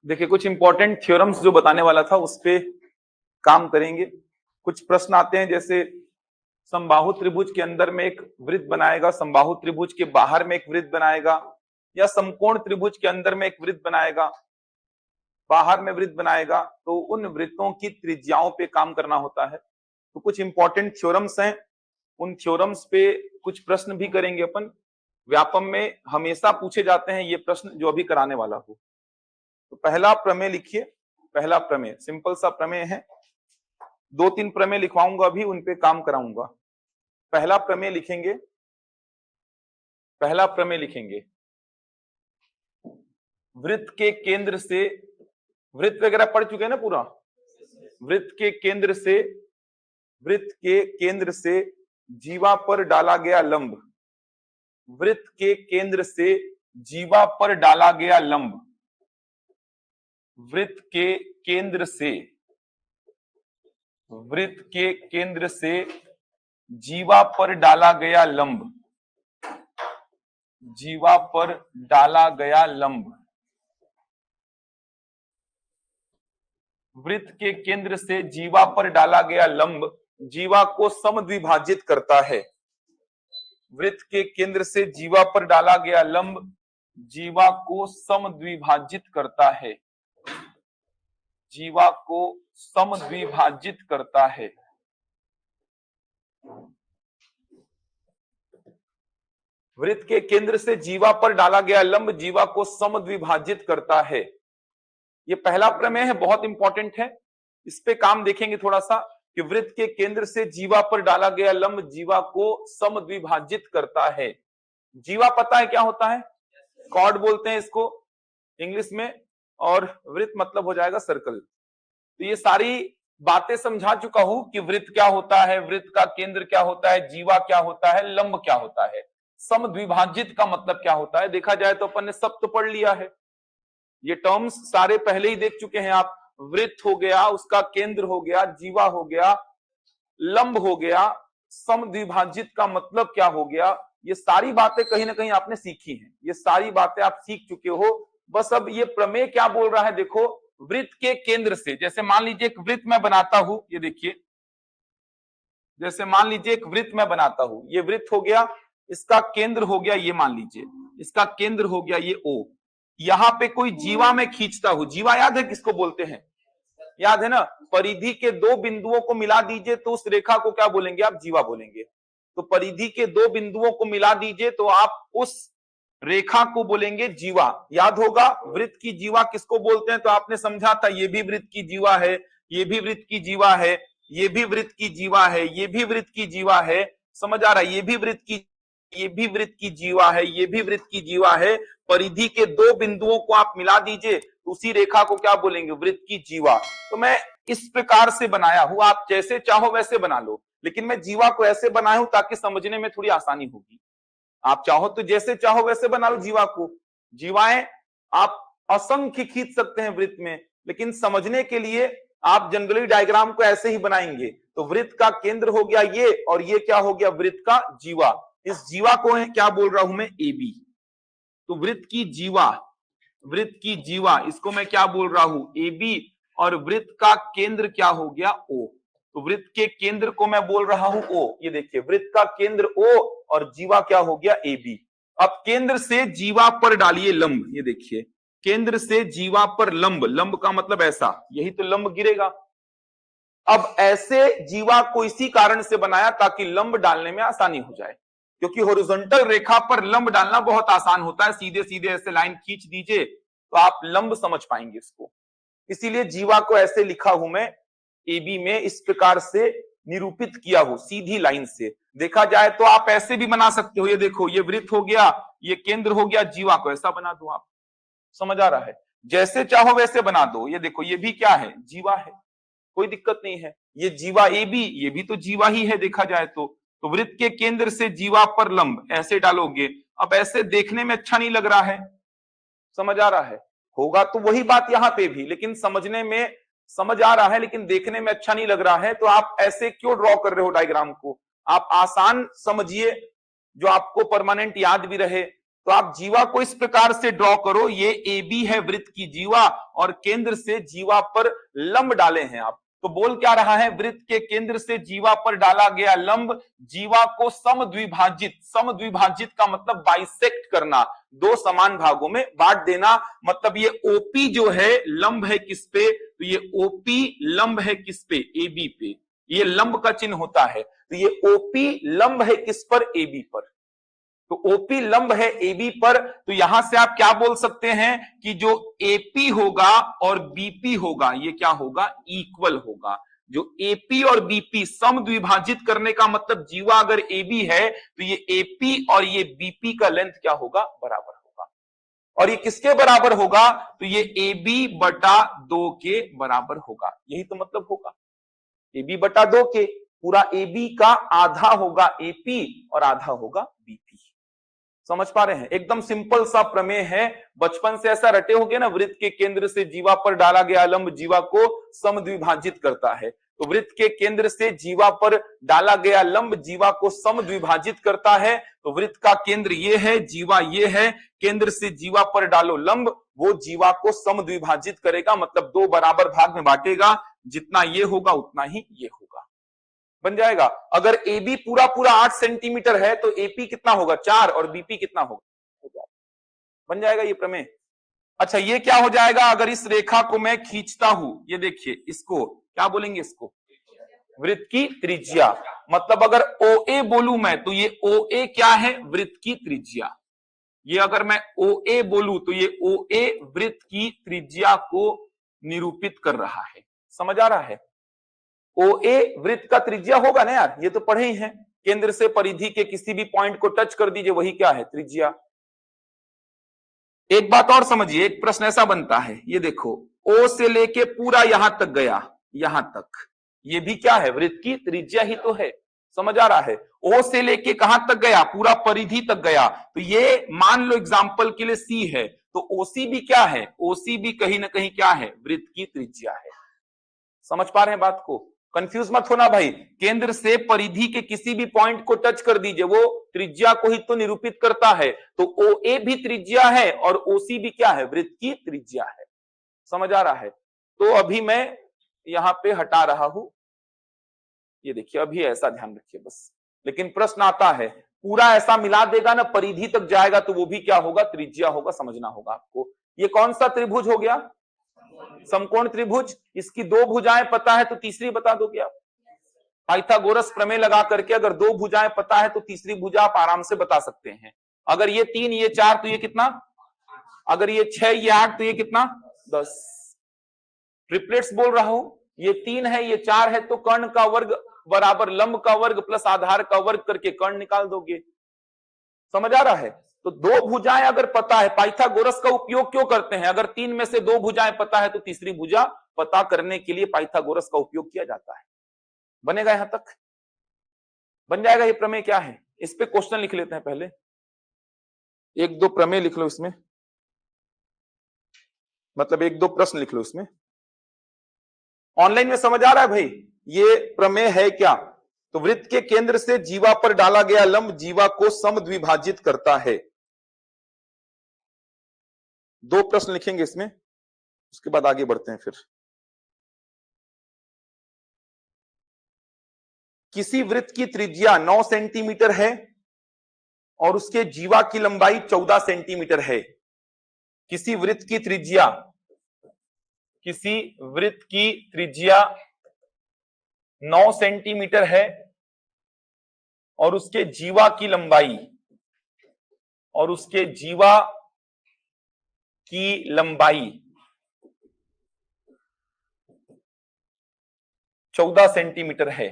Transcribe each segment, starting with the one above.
देखिए कुछ important theorems जो बताने वाला था उस पे काम करेंगे। कुछ प्रश्न आते हैं जैसे समबाहु त्रिभुज के अंदर में एक वृत्त बनाएगा, समबाहु त्रिभुज के बाहर में एक वृत्त बनाएगा, या समकोण त्रिभुज के अंदर में एक वृत्त बनाएगा, बाहर में वृत्त बनाएगा, तो उन वृत्तों की त्रिज्याओं पे काम करना होता है। तो कुछ इंपॉर्टेंट थ्योरम्स हैं, उन थ्योरम्स पे कुछ प्रश्न भी करेंगे अपन। व्यापम में हमेशा पूछे जाते हैं ये प्रश्न जो अभी कराने वाला हो। तो पहला प्रमेय लिखिए। पहला प्रमेय सिंपल सा प्रमेय है, 2-3 प्रमेय लिखवाऊंगा अभी, उन पे काम कराऊंगा। पहला प्रमेय लिखेंगे, पहला प्रमेय लिखेंगे, वृत्त के केंद्र से, वृत्त वगैरह पढ़ चुके हैं ना पूरा। वृत्त के केंद्र से, वृत्त के केंद्र से जीवा पर डाला गया लंब, वृत्त के केंद्र से जीवा पर डाला गया लंब, वृत्त के केंद्र से, वृत्त के केंद्र से जीवा पर डाला गया लंब, जीवा पर डाला गया लंब, वृत्त के केंद्र से जीवा पर डाला गया लंब जीवा को समद्विभाजित करता है। वृत्त के केंद्र से जीवा पर डाला गया लंब जीवा को समद्विभाजित करता है, जीवा को समद्विभाजित करता है। वृत्त के केंद्र से जीवा पर डाला गया लंब जीवा को समद्विभाजित करता है। ये पहला प्रमेय है, बहुत इंपॉर्टेंट है। इस पे काम देखेंगे थोड़ा सा कि वृत्त के केंद्र से जीवा पर डाला गया लंब जीवा को समद्विभाजित करता है। जीवा पता है क्या होता है? कॉर्ड बोलते हैं इसको इंग्लिश में, और वृत्त मतलब हो जाएगा सर्कल। तो ये सारी बातें समझा चुका हूं कि वृत्त क्या होता है, वृत्त का केंद्र क्या होता है, जीवा क्या होता है, लंब क्या होता है, समद्विभाजित का मतलब क्या होता है। देखा जाए तो अपन ने सब तो पढ़ लिया है, ये टर्म्स सारे पहले ही देख चुके हैं आप। वृत्त हो गया, उसका केंद्र हो गया, जीवा हो गया, लंब हो गया, समद्विभाजित का मतलब क्या हो गया, ये सारी बातें कहीं ना कहीं आपने सीखी हैं, ये सारी बातें आप सीख चुके हो। बस अब ये प्रमेय क्या बोल रहा है देखो, वृत्त के केंद्र से, जैसे मान लीजिए एक वृत्त मैं बनाता हूं, ये देखिए, जैसे मान लीजिए एक वृत्त मैं बनाता हूं, ये वृत्त हो गया, इसका केंद्र हो गया ये, मान लीजिए इसका केंद्र हो गया ये O। यहां पे कोई जीवा में खींचता हूं, जीवा याद है किसको बोलते हैं? याद है ना, परिधि के दो बिंदुओं को मिला दीजिए तो उस रेखा को क्या बोलेंगे आप? जीवा बोलेंगे। तो परिधि के दो बिंदुओं को मिला दीजिए तो आप उस रेखा को बोलेंगे जीवा। याद होगा वृत्त की जीवा किसको बोलते हैं, तो आपने समझा था ये भी वृत्त की जीवा है, ये भी वृत्त की जीवा है, ये भी वृत्त की जीवा है, ये भी वृत्त की जीवा है। समझ आ रहा है? ये भी वृत्त की, ये भी वृत्त की जीवा है, ये भी वृत्त की जीवा है। परिधि के दो बिंदुओं को आप मिला दीजिए तो उसी रेखा को क्या बोलेंगे? वृत्त की जीवा। तो मैं इस प्रकार से बनाया हूं, आप जैसे चाहो वैसे बना लो, लेकिन मैं जीवा को ऐसे बनाया हूं ताकि समझने में थोड़ी आसानी होगी। आप चाहो तो जैसे चाहो वैसे बना लो जीवा को। जीवाएं आप असंख्य खींच सकते हैं वृत्त में, लेकिन समझने के लिए आप जनरली डायग्राम को ऐसे ही बनाएंगे। तो वृत्त का केंद्र हो गया ये, और ये क्या हो गया? वृत्त का जीवा। इस जीवा को है क्या बोल रहा हूं मैं? A B. तो वृत्त की जीवा, वृत्त की जीवा, इसको मैं क्या बोल रहा हूं? A B. और वृत्त का केंद्र क्या हो गया? ओ। तो वृत्त के केंद्र को मैं बोल रहा हूं ओ। ये देखिए वृत्त का केंद्र ओ और जीवा क्या हो गया? A B. अब केंद्र से जीवा पर डालिए लंब, ये देखिए केंद्र से जीवा पर लंब, लंब का मतलब ऐसा, यही तो लंब गिरेगा। अब ऐसे जीवा को इसी कारण से बनाया ताकि लंब डालने में आसानी हो जाए, क्योंकि हॉरिजॉन्टल रेखा पर लंब डालना बहुत आसान होता है, सीधे सीधे ऐसे लाइन खींच दीजिए तो आप लंब समझ पाएंगे इसको। इसीलिए जीवा को ऐसे लिखा हूं मैं ए बी में, इस प्रकार से निरूपित किया हो सीधी लाइन से। देखा जाए तो आप ऐसे भी बना सकते हो, ये देखो ये वृत्त हो गया, ये केंद्र हो गया, जीवा को ऐसा बना दो आप। समझ आ रहा है? जैसे चाहो वैसे बना दो। ये देखो ये भी क्या है? जीवा है, कोई दिक्कत नहीं है। ये जीवा ए बी, ये भी तो जीवा ही है देखा जाए तो। तो वृत्त के केंद्र से जीवा पर लंब ऐसे डालोगे। अब ऐसे देखने में अच्छा नहीं लग रहा है, समझ आ रहा है? होगा तो वही बात यहां पे भी, लेकिन समझने में समझ आ रहा है लेकिन देखने में अच्छा नहीं लग रहा है। तो आप ऐसे क्यों ड्रॉ कर रहे हो डायग्राम को? आप आसान समझिए जो आपको परमानेंट याद भी रहे। तो आप जीवा को इस प्रकार से ड्रॉ करो, ये ए बी है वृत्त की जीवा और केंद्र से जीवा पर लंब डाले हैं आप। तो बोल क्या रहा है, वृत्त के केंद्र से जीवा पर डाला गया लंब जीवा को समद्विभाजित, समद्विभाजित का मतलब बाइसेक्ट करना, दो समान भागों में बांट देना। मतलब ये ओपी जो है लंब है किस पे, तो ये ओपी लंब है किस पे, ए बी पे, ये लंब का चिन्ह होता है। तो ये ओपी लंब है किस पर, ए बी पर। तो ओपी लंब है एबी पर, तो यहां से आप क्या बोल सकते हैं कि जो एपी होगा और बीपी होगा ये क्या होगा, इक्वल होगा। जो एपी और बीपी समद्विभाजित करने का मतलब जीवा अगर एबी है तो ये एपी और ये बीपी का लेंथ क्या होगा, बराबर होगा। और ये किसके बराबर होगा, तो ये एबी बटा 2 के बराबर होगा। यही तो मतलब होगा, एबी बटा 2 के, पूरा एबी का आधा होगा एपी और आधा होगा बीपी। समझ पा रहे हैं, एकदम सिंपल सा प्रमेय है, बचपन से ऐसा रटे होगे ना, वृत्त के केंद्र से जीवा पर डाला गया लंब जीवा को समद्विभाजित करता है। तो वृत्त के केंद्र से जीवा पर डाला गया लंब जीवा को समद्विभाजित करता है। तो वृत्त का केंद्र ये है, जीवा ये है, केंद्र से जीवा पर डालो लंब, वो जीवा को समद्विभाजित करेगा, मतलब दो बराबर भाग में बांटेगा, जितना ये होगा उतना ही ये होगा, बन जाएगा। अगर AB पूरा पूरा 8 सेंटीमीटर है तो AP कितना होगा, 4, और BP कितना होगा, बन जाएगा ये प्रमेय। अच्छा ये क्या हो जाएगा, अगर इस रेखा को मैं खींचता हूं, ये देखिए, इसको क्या बोलेंगे, इसको वृत्त की त्रिज्या। मतलब अगर OA बोलूं मैं तो ये OA क्या है, वृत्त की त्रिज्या। ये अगर मैं OA बोलूं तो ये OA वृत्त की त्रिज्या को निरूपित कर रहा है। समझ आ रहा है, OA वृत्त का त्रिज्या होगा ना यार, ये तो पढ़े ही हैं। केंद्र से परिधि के किसी भी पॉइंट को टच कर दीजिए, वही क्या है, त्रिज्या। एक बात और समझिए, एक प्रश्न ऐसा बनता है, ये देखो O से लेके पूरा यहां तक गया, यहां तक, ये भी क्या है, वृत्त की त्रिज्या ही तो है। समझ आ रहा है, O से लेके कहां तक गया, पूरा परिधि तक गया, तो ये मान लो एग्जांपल के लिए C है, तो OC भी क्या है, OC भी कहीं ना कहीं क्या है, वृत्त की त्रिज्या है। समझ पा रहे हैं बात को, कंफ्यूज मत होना भाई। केंद्र से परिधि के किसी भी पॉइंट को टच कर दीजिए, वो त्रिज्या को ही तो निरूपित करता है। तो OA भी त्रिज्या है और OC भी क्या है, वृत्त की त्रिज्या है। समझ आ रहा है, तो अभी मैं यहां पे हटा रहा हूं, ये देखिए, अभी ऐसा ध्यान रखिए बस। लेकिन प्रश्न आता है, पूरा ऐसा मिला देगा ना, परिधि तक जाएगा तो वो भी क्या होगा, त्रिज्या होगा, समझना होगा आपको। ये कौन सा त्रिभुज हो गया, समकोण त्रिभुज। इसकी दो भुजाएं पता है तो तीसरी बता दोगे आप, पाइथागोरस प्रमेय लगा करके अगर दो भुजाएं पता है तो तीसरी भुजा आप आराम से बता सकते हैं। अगर ये 3 ये 4 तो ये कितना, अगर ये 6 ये 8 तो ये कितना, 10। ट्रिपलेट्स बोल रहा हूं, ये 3 है ये 4 है, तो कर्ण का वर्ग बराबर लंब का वर्ग प्लस आधार का वर्ग करके कर्ण निकाल दोगे। समझ आ रहा है, तो दो भुजाएं अगर पता है, पाइथागोरस का उपयोग क्यों करते हैं, अगर 3 में से 2 भुजाएं पता है तो तीसरी भुजा पता करने के लिए पाइथागोरस का उपयोग किया जाता है। बनेगा, यहां तक बन जाएगा। ये प्रमेय क्या है, इस पे क्वेश्चन लिख लेते हैं पहले, एक दो प्रमेय लिख लो इसमें, मतलब एक दो प्रश्न लिख लो इसमें। ऑनलाइन में समझ आ रहा है भाई, ये प्रमेय है क्या, तो वृत्त के केंद्र से जीवा पर डाला गया लंब जीवा को समद्विभाजित करता है। दो प्रश्न लिखेंगे इसमें, उसके बाद आगे बढ़ते हैं। फिर किसी वृत्त की त्रिज्या 9 सेंटीमीटर है और उसके जीवा की लंबाई 14 सेंटीमीटर है। किसी वृत्त की त्रिज्या, किसी वृत्त की त्रिज्या 9 सेंटीमीटर है और उसके जीवा की लंबाई, और उसके जीवा की लंबाई 14 सेंटीमीटर है।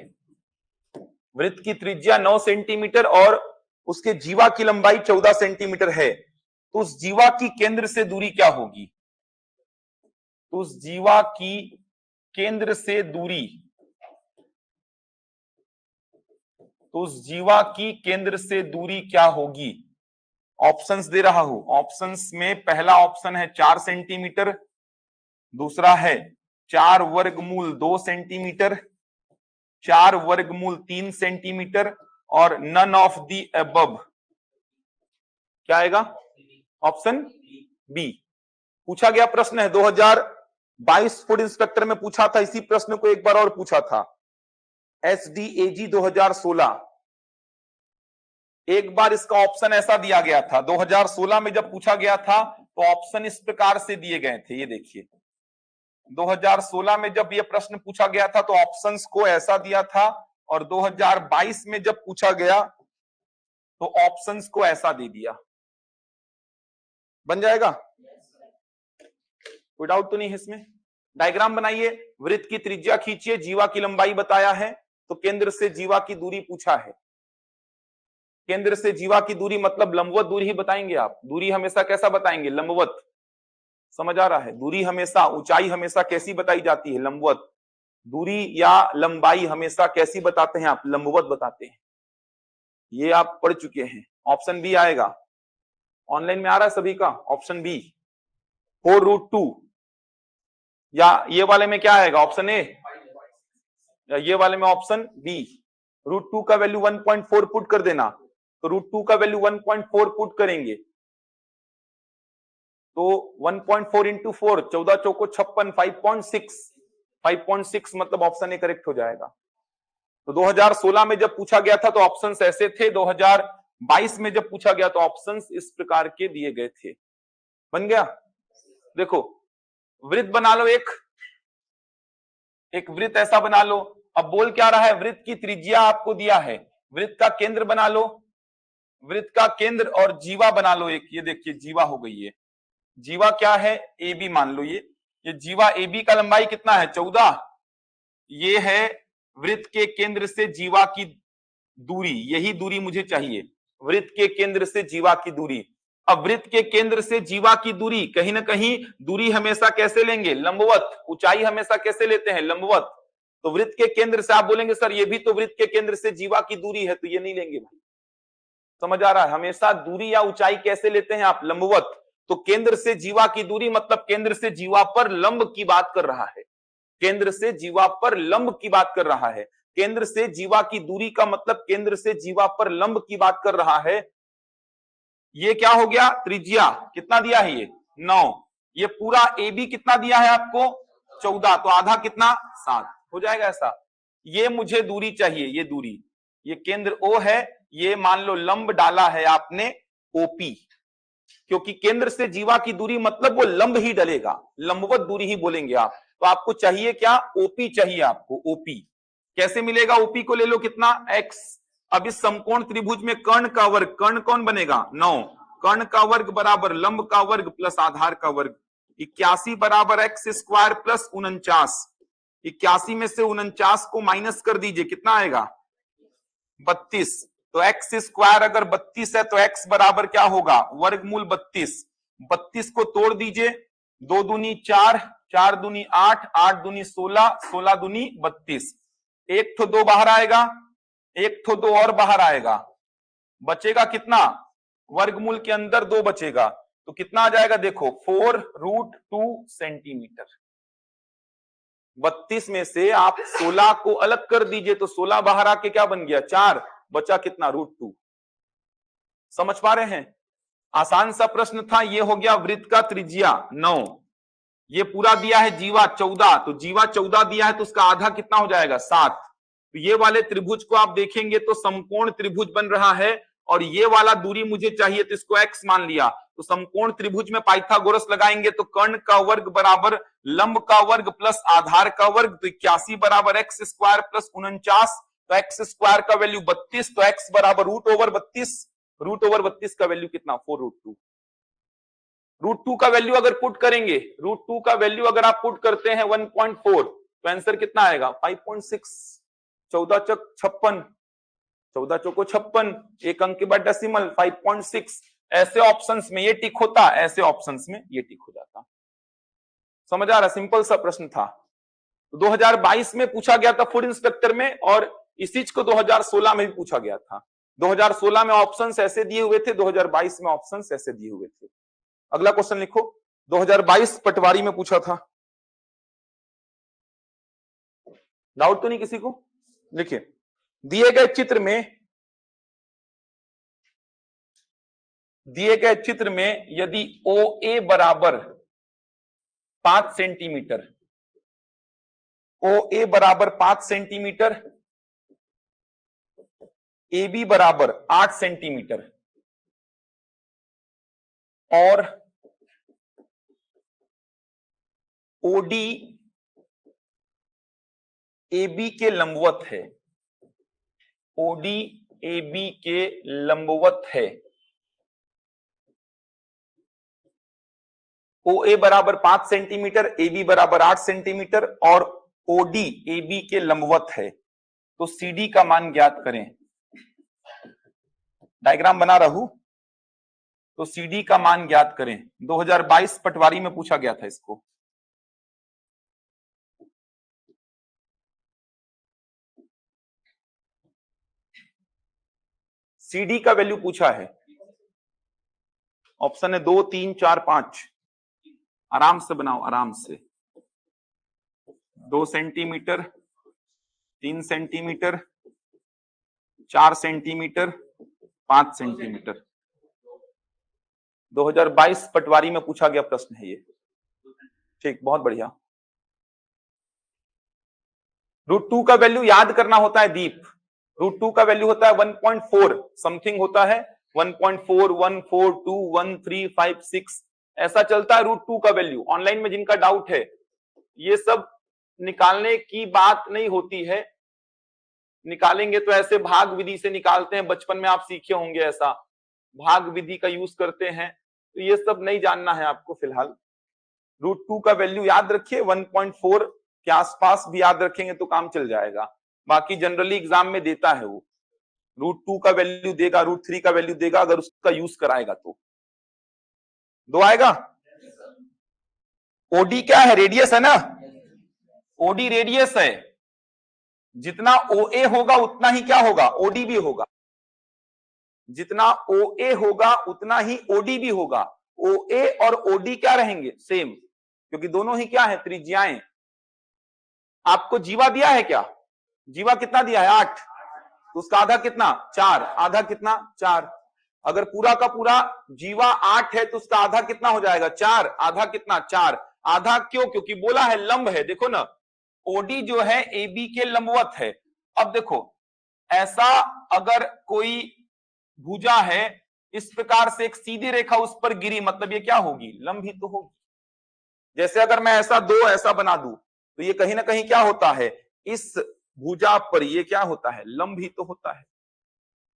वृत्त की त्रिज्या 9 सेंटीमीटर और उसके जीवा की लंबाई 14 सेंटीमीटर है, तो उस जीवा की केंद्र से दूरी क्या होगी, तो उस जीवा की केंद्र से दूरी, तो उस जीवा की केंद्र से दूरी क्या होगी। ऑप्शंस दे रहा हूं, ऑप्शंस में पहला ऑप्शन है 4 सेंटीमीटर, दूसरा है 4 वर्गमूल 2 सेंटीमीटर, 4 वर्गमूल 3 सेंटीमीटर, और नन ऑफ दी अबव क्या आएगा, ऑप्शन बी। पूछा गया प्रश्न है 2022 फूड इंस्पेक्टर में पूछा था, इसी प्रश्न को एक बार और पूछा था, SDAG 2016। एक बार इसका ऑप्शन ऐसा दिया गया था, 2016 में जब पूछा गया था तो ऑप्शन इस प्रकार से दिए गए थे, ये देखिए 2016 में जब यह प्रश्न पूछा गया था तो ऑप्शंस को ऐसा दिया था, और 2022 में जब पूछा गया तो ऑप्शंस को ऐसा दे दिया। बन जाएगा? कोई डाउट तो नहीं है इसमें? डायग्राम बनाइए, वृत्त की त्रिज्या खींचिए, जीवा की लंबाई बताया है, तो केंद्र से जीवा की दूरी पूछा है। केंद्र से जीवा की दूरी मतलब लंबवत दूरी ही बताएंगे आप। दूरी हमेशा कैसा बताएंगे? लंबवत। समझ आ रहा है? दूरी हमेशा, ऊंचाई हमेशा कैसी बताई जाती है? लंबवत। दूरी या लंबाई हमेशा कैसी बताते हैं आप? लंबवत बताते हैं। ये आप पढ़ चुके हैं। ऑप्शन बी आएगा, ऑनलाइन में आ रहा है सभी का, ऑप्शन बी 4√2, या ये वाले में क्या आएगा? ऑप्शन ए, या ये वाले में ऑप्शन बी। √2 का वैल्यू 1.4 पुट कर देना, तो √2 का वैल्यू 1.4 पुट करेंगे तो 1.4 इंटू 4, 14 चौको 56, 5.6 मतलब ऑप्शन ए करेक्ट हो जाएगा। तो 2016 में जब पूछा गया था तो ऑप्शंस ऐसे थे, 2022 में जब पूछा गया तो ऑप्शंस इस प्रकार के दिए गए थे। बन गया? देखो वृत्त बना लो, एक वृत्त ऐसा बना लो। अब बोल क्या रहा है? वृत्त की त्रिज्या आपको दिया है, वृत्त का केंद्र बना लो, वृत्त का केंद्र और जीवा बना लो एक। ये देखिए जीवा हो गई है, जीवा क्या है? AB मान लो। ये जीवा AB का लंबाई कितना है? 14। ये है वृत्त के केंद्र से जीवा की दूरी, यही दूरी मुझे चाहिए, वृत्त के केंद्र से जीवा की दूरी। अब वृत्त के केंद्र से जीवा की दूरी, कहीं ना कहीं दूरी हमेशा कैसे लेंगे? लंबवत। ऊंचाई हमेशा कैसे लेते हैं? लंबवत। तो वृत्त के केंद्र से आप बोलेंगे सर ये भी तो वृत्त के केंद्र से जीवा की दूरी है, तो ये नहीं लेंगे भाई। समझ आ रहा है? हमेशा दूरी या ऊंचाई कैसे लेते हैं आप? लंबवत। तो केंद्र से जीवा की दूरी मतलब केंद्र से जीवा पर लंब की बात कर रहा है, केंद्र से जीवा पर लंब की बात कर रहा है। केंद्र से जीवा की दूरी का मतलब केंद्र से जीवा पर लंब की बात कर रहा है। ये क्या हो गया? त्रिज्या कितना दिया है? ये 9। ये पूरा AB कितना दिया है आपको? 14, तो आधा कितना? 7 हो जाएगा ऐसा। ये मुझे दूरी चाहिए, ये दूरी, ये केंद्र O है, ये मान लो लंब डाला है आपने OP, क्योंकि केंद्र से जीवा की दूरी मतलब वो लंब ही डलेगा, लंबवत दूरी ही बोलेंगे आप। तो आपको चाहिए क्या? OP चाहिए आपको, OP। कैसे मिलेगा? OP को ले लो कितना? X। अब इस समकोण त्रिभुज में कर्ण का वर्ग, कर्ण कौन बनेगा? 9। कर्ण का वर्ग बराबर लंब का वर्ग प्लस आधार का वर्ग, 81 बराबर x² प्लस 49। 81 में से 49 को माइनस कर दीजिए, कितना आएगा? 32। तो x² अगर 32 है तो x बराबर क्या होगा? वर्गमूल 32। 32 को तोड़ दीजिए, 2 दूनी 4, 4 दूनी 8, 8 दूनी 16, 16 दूनी 32। एक तो 2 बाहर आएगा, एक तो 2 और बाहर आएगा, बचेगा कितना? वर्गमूल के अंदर 2 बचेगा, तो कितना आ जाएगा? देखो 4√2 सेंटीमीटर। 32 में से आप 16 को अलग कर दीजिए तो 16 बाहर आके क्या बन गया? 4, बचा कितना? √2। समझ पा रहे हैं? आसान सा प्रश्न था। ये हो गया वृत्त का त्रिज्या 9। ये पूरा दिया है जीवा 14, तो जीवा 14 दिया है तो उसका आधा कितना हो जाएगा? 7। तो ये वाले त्रिभुज को आप देखेंगे तो समकोण त्रिभुज बन रहा है, और ये वाला दूरी मुझे चाहिए तो इसको x मान लिया। तो समकोण त्रिभुज में पाइथागोरस लगाएंगे तो कर्ण का वर्ग बराबर लंब का वर्ग प्लस आधार का वर्ग, तो 81 बराबर x² प्लस 49। तो x² का वैल्यू 32, तो x बराबर √32। √32 का वैल्यू कितना? 4√2। √2 का वैल्यू अगर पुट करेंगे, √2 का वैल्यू अगर आप पुट करते हैं 1.4, तो आंसर कितना आएगा? 5.6। 14 चक 56, 14 चौको 56, एक अंक के बाद डेसिमल 5.6। ऐसे ऑप्शंस में ये टिक होता, ऐसे ऑप्शंस में ये टिक हो जाता। समझ आ रहा? सिंपल सा प्रश्न था। 2022 में पूछा गया था फूड इंस्पेक्टर में, और इस चीज को 2016 में भी पूछा गया था। 2016 में ऑप्शंस ऐसे दिए हुए थे, 2022 में ऑप्शंस ऐसे दिए हुए थे। अगला क्वेश्चन लिखो, 2022 पटवारी में पूछा था। डाउट तो नहीं किसी को? देखिए दिए गए चित्र में दिए गए चित्र में यदि OA बराबर 5 सेंटीमीटर, OA बराबर 5 सेंटीमीटर, AB बराबर 8 सेंटीमीटर और OD AB के लंबवत है, OD AB के लंबवत है, OA बराबर 5 सेंटीमीटर, AB बराबर 8 सेंटीमीटर और OD AB के लंबवत है, तो CD का मान ज्ञात करें। डायग्राम बना रहा हूं, तो CD का मान ज्ञात करें। 2022 पटवारी में पूछा गया था इसको। CD का वैल्यू पूछा है, ऑप्शन है 2, 3, 4, 5। आराम से बनाओ, आराम से। 2 सेंटीमीटर, 3 सेंटीमीटर, 4 सेंटीमीटर, 5 सेंटीमीटर। 2022 पटवारी में पूछा गया प्रश्न है ये। ठीक, बहुत बढ़िया। √2 का वैल्यू याद करना होता है दीप। √2 का वैल्यू होता है 1.4 समथिंग होता है, 1.4, 142, 1356 ऐसा चलता है √2 का वैल्यू। ऑनलाइन में जिनका डाउट है, ये सब निकालने की बात नहीं होती है। निकालेंगे तो ऐसे भाग विधि से निकालते हैं, बचपन में आप सीखे होंगे, ऐसा भाग विधि का यूज करते हैं। तो ये सब नहीं जानना है आपको फिलहाल। √2 का वैल्यू याद रखिए, 1.4 के आसपास भी याद रखेंगे तो काम चल जाएगा। बाकी जनरली एग्जाम में देता है वो, √2 का वैल्यू देगा, √3 का वैल्यू देगा, अगर उसका यूज कराएगा तो 2 आएगा। OD क्या है? रेडियस है ना, OD रेडियस है। जितना OA होगा उतना ही क्या होगा? OD भी होगा। जितना OA होगा उतना ही OD भी होगा। OA और OD क्या रहेंगे? सेम, क्योंकि दोनों ही क्या है? त्रिज्याएं। आपको जीवा दिया है क्या? जीवा कितना दिया है? 8, तो उसका आधा कितना? 4। आधा कितना? 4। अगर पूरा का पूरा जीवा 8 है तो उसका आधा कितना हो जाएगा? 4। आधा कितना? 4। आधा क्यों? क्योंकि बोला है लंब है। देखो ना, OD जो है AB के लंबवत है। अब देखो, ऐसा अगर कोई भुजा है, इस प्रकार से एक सीधी रेखा उस पर गिरी, मतलब ये क्या होगी? लंब ही तो होगी। जैसे अगर मैं ऐसा 2 ऐसा बना दूं, तो ये कहीं ना कहीं क्या होता है? इस भुजा पर ये क्या होता है? लंब ही तो होता है।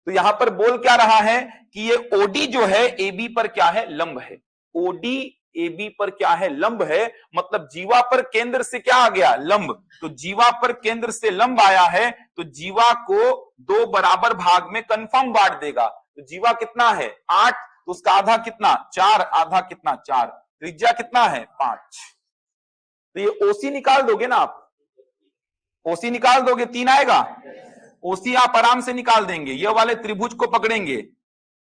तो यहां पर बोल क्या रहा है कि ये OD जो है AB पर क्या है? लंब है। OD AB पर क्या है? लंब है। मतलब जीवा पर केंद्र से क्या आ गया? लंब। तो जीवा पर केंद्र से लंब आया है, तो जीवा को 2 बराबर भाग में कंफर्म बांट देगा। तो जीवा कितना है? 8, तो उसका आधा कितना? 4। आधा कितना? 4। त्रिज्या कितना है? 5। तो ये OC निकाल दोगे ना आप? OC निकाल दोगे, 3 आएगा। OC आप आराम से निकाल देंगे। ये वाले त्रिभुज को पकड़ेंगे,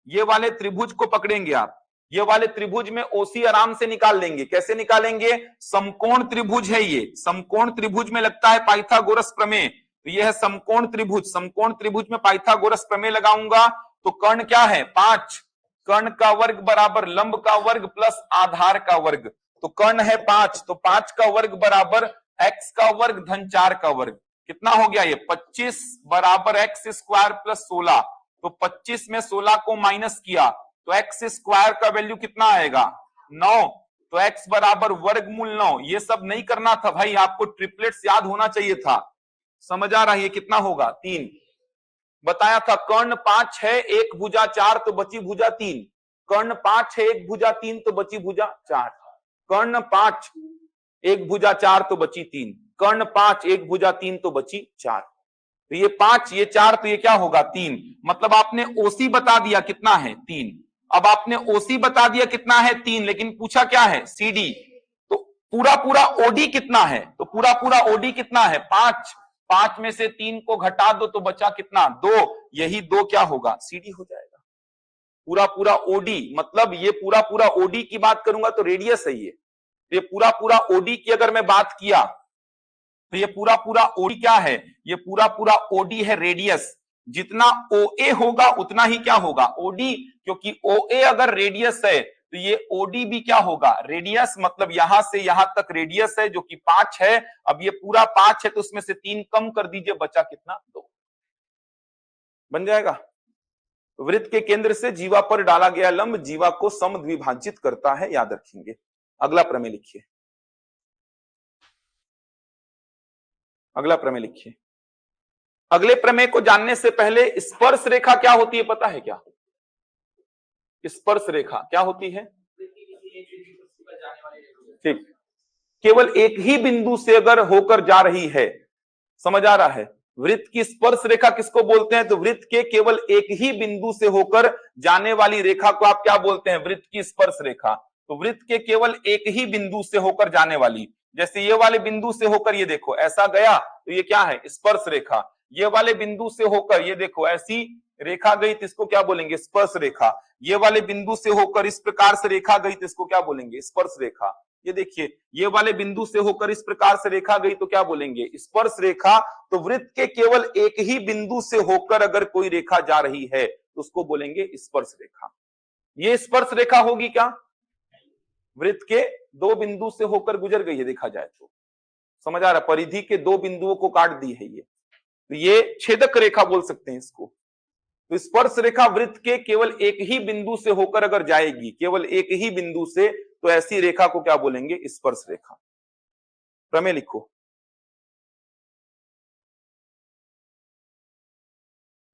ये वाले त्रिभुज को पकड़ेंगे आप, ये वाले त्रिभुज में OC आराम से निकाल लेंगे। कैसे निकालेंगे? समकोण त्रिभुज है ये। समकोण त्रिभुज में लगता है पाइथागोरस प्रमेय। तो ये है समकोण त्रिभुज। समकोण त्रिभुज में पाइथागोरस प्रमेय लगाऊंगा तो कर्ण क्या है? 5। कर्ण का वर्ग बराबर लंब का वर्ग प्लस आधार का वर्ग। तो कर्ण है 5, तो 5 का वर्ग बराबर x का वर्ग धन 4 का वर्ग। कितना हो गया ये? 25 बराबर x स्क्वायर प्लस 16। तो 25 में 16 को माइनस किया तो x स्क्वायर का वैल्यू कितना आएगा? 9। तो x बराबर वर्गमूल 9। ये सब नहीं करना था भाई, आपको ट्रिपलेट्स याद होना चाहिए था। समझ आ रहा है? ये कितना होगा? 3। बताया था कर्ण 5 है, एक भुजा 4, तो बची भुजा 3। कर्ण 5 है, एक भुजा 3, तो बची भुजा 4। कर्ण 5 एक भुजा 4, तो बची 3। कर्ण 5 एक भुजा 3, तो बची 4। तो ये 5, ये 4, तो ये क्या होगा? 3। मतलब आपने OC बता दिया कितना है? 3। अब आपने OC बता दिया कितना है? 3, लेकिन पूछा क्या है? CD। तो पूरा पूरा OD कितना है? तो पूरा पूरा OD कितना है? 5। 5 में से 3 को घटा दो तो बचा कितना? 2। यही 2 क्या होगा? CD हो जाएगा। पूरा पूरा OD, मतलब ये पूरा पूरा OD की बात करूंगा तो रेडियस है ये पूरा पूरा OD की अगर मैं बात किया तो ये पूरा पूरा OD क्या है? ये पूरा पूरा OD है रेडियस। जितना OA होगा उतना ही क्या होगा, OD, क्योंकि OA अगर रेडियस है तो ये OD भी क्या होगा, रेडियस, मतलब यहां से यहां तक रेडियस है जो कि 5 है। अब ये पूरा 5 है तो उसमें से 3 कम कर दीजिए, बचा कितना, 2 बन जाएगा। वृत्त के केंद्र से जीवा पर डाला गया लंब जीवा को समद्विभाजित करता है, याद रखेंगे। अगला प्रमेय लिखिए, अगला प्रमेय लिखिए। अगले प्रमेय को जानने से पहले स्पर्श रेखा क्या होती है पता है क्या? स्पर्श रेखा क्या होती है? ठीक, केवल एक ही बिंदु से अगर होकर जा रही है, समझ आ रहा है? वृत्त की स्पर्श रेखा किसको बोलते हैं? तो वृत्त के केवल एक ही बिंदु से होकर जाने वाली रेखा को आप क्या बोलते हैं? वृत्त की स्पर्श रेखा। तो वृत्त के केवल एक ही बिंदु से होकर जाने वाली, जैसे ये वाले बिंदु से होकर ये देखो ऐसा गया तो ये क्या है? स्पर्श रेखा। ये वाले बिंदु से होकर ये देखो ऐसी रेखा गई तो इसको क्या बोलेंगे? स्पर्श रेखा। ये वाले बिंदु से होकर इस प्रकार से रेखा गई तो इसको क्या बोलेंगे? स्पर्श रेखा। ये देखिए ये वाले बिंदु से होकर इस प्रकार से रेखा गई तो क्या बोलेंगे? स्पर्श रेखा। तो वृत्त के केवल एक ही बिंदु से होकर अगर कोई रेखा जा रही है तो उसको बोलेंगे स्पर्श रेखा। ये स्पर्श रेखा होगी क्या? वृत्त के 2 बिंदु से होकर गुजर गई है, देखा जाए तो समझ आ रहा, परिधि के 2 बिंदुओं को काट दी है ये, तो ये छेदक रेखा बोल सकते हैं इसको। तो स्पर्श रेखा वृत्त के केवल एक ही बिंदु से होकर अगर जाएगी, केवल एक ही बिंदु से, तो ऐसी रेखा को क्या बोलेंगे? स्पर्श रेखा। प्रमेय लिखो,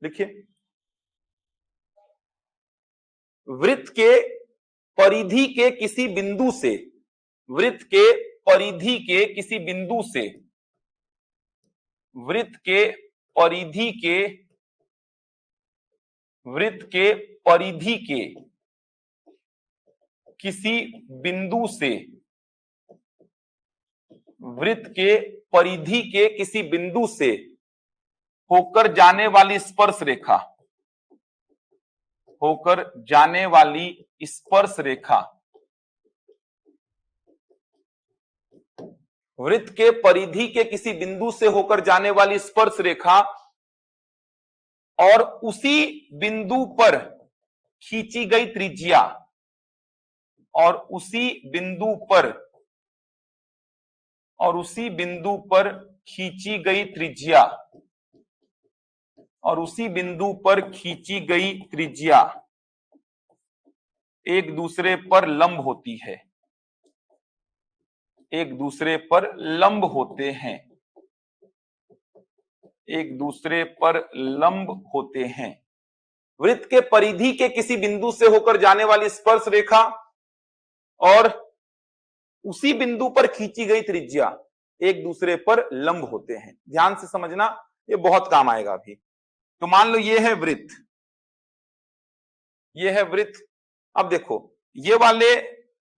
लिखिए। वृत्त के परिधि के किसी बिंदु से, वृत्त के परिधि के किसी बिंदु से, वृत्त के परिधि के, वृत्त के परिधि के किसी बिंदु से, वृत्त के परिधि के किसी बिंदु से होकर जाने वाली स्पर्श रेखा, होकर जाने वाली स्पर्श रेखा, वृत्त के परिधि के किसी बिंदु से होकर जाने वाली स्पर्श रेखा और उसी बिंदु पर खींची गई त्रिज्या, और उसी बिंदु पर, और उसी बिंदु पर खींची गई त्रिज्या, और उसी बिंदु पर खींची गई त्रिज्या एक दूसरे पर लंब होती है, एक दूसरे पर लंब होते हैं, एक दूसरे पर लंब होते हैं। वृत्त के परिधि के किसी बिंदु से होकर जाने वाली स्पर्श रेखा और उसी बिंदु पर खींची गई त्रिज्या एक दूसरे पर लंब होते हैं। ध्यान से समझना, ये बहुत काम आएगा अभी। तो मान लो ये है वृत्त, ये है वृत्त। अब देखो ये वाले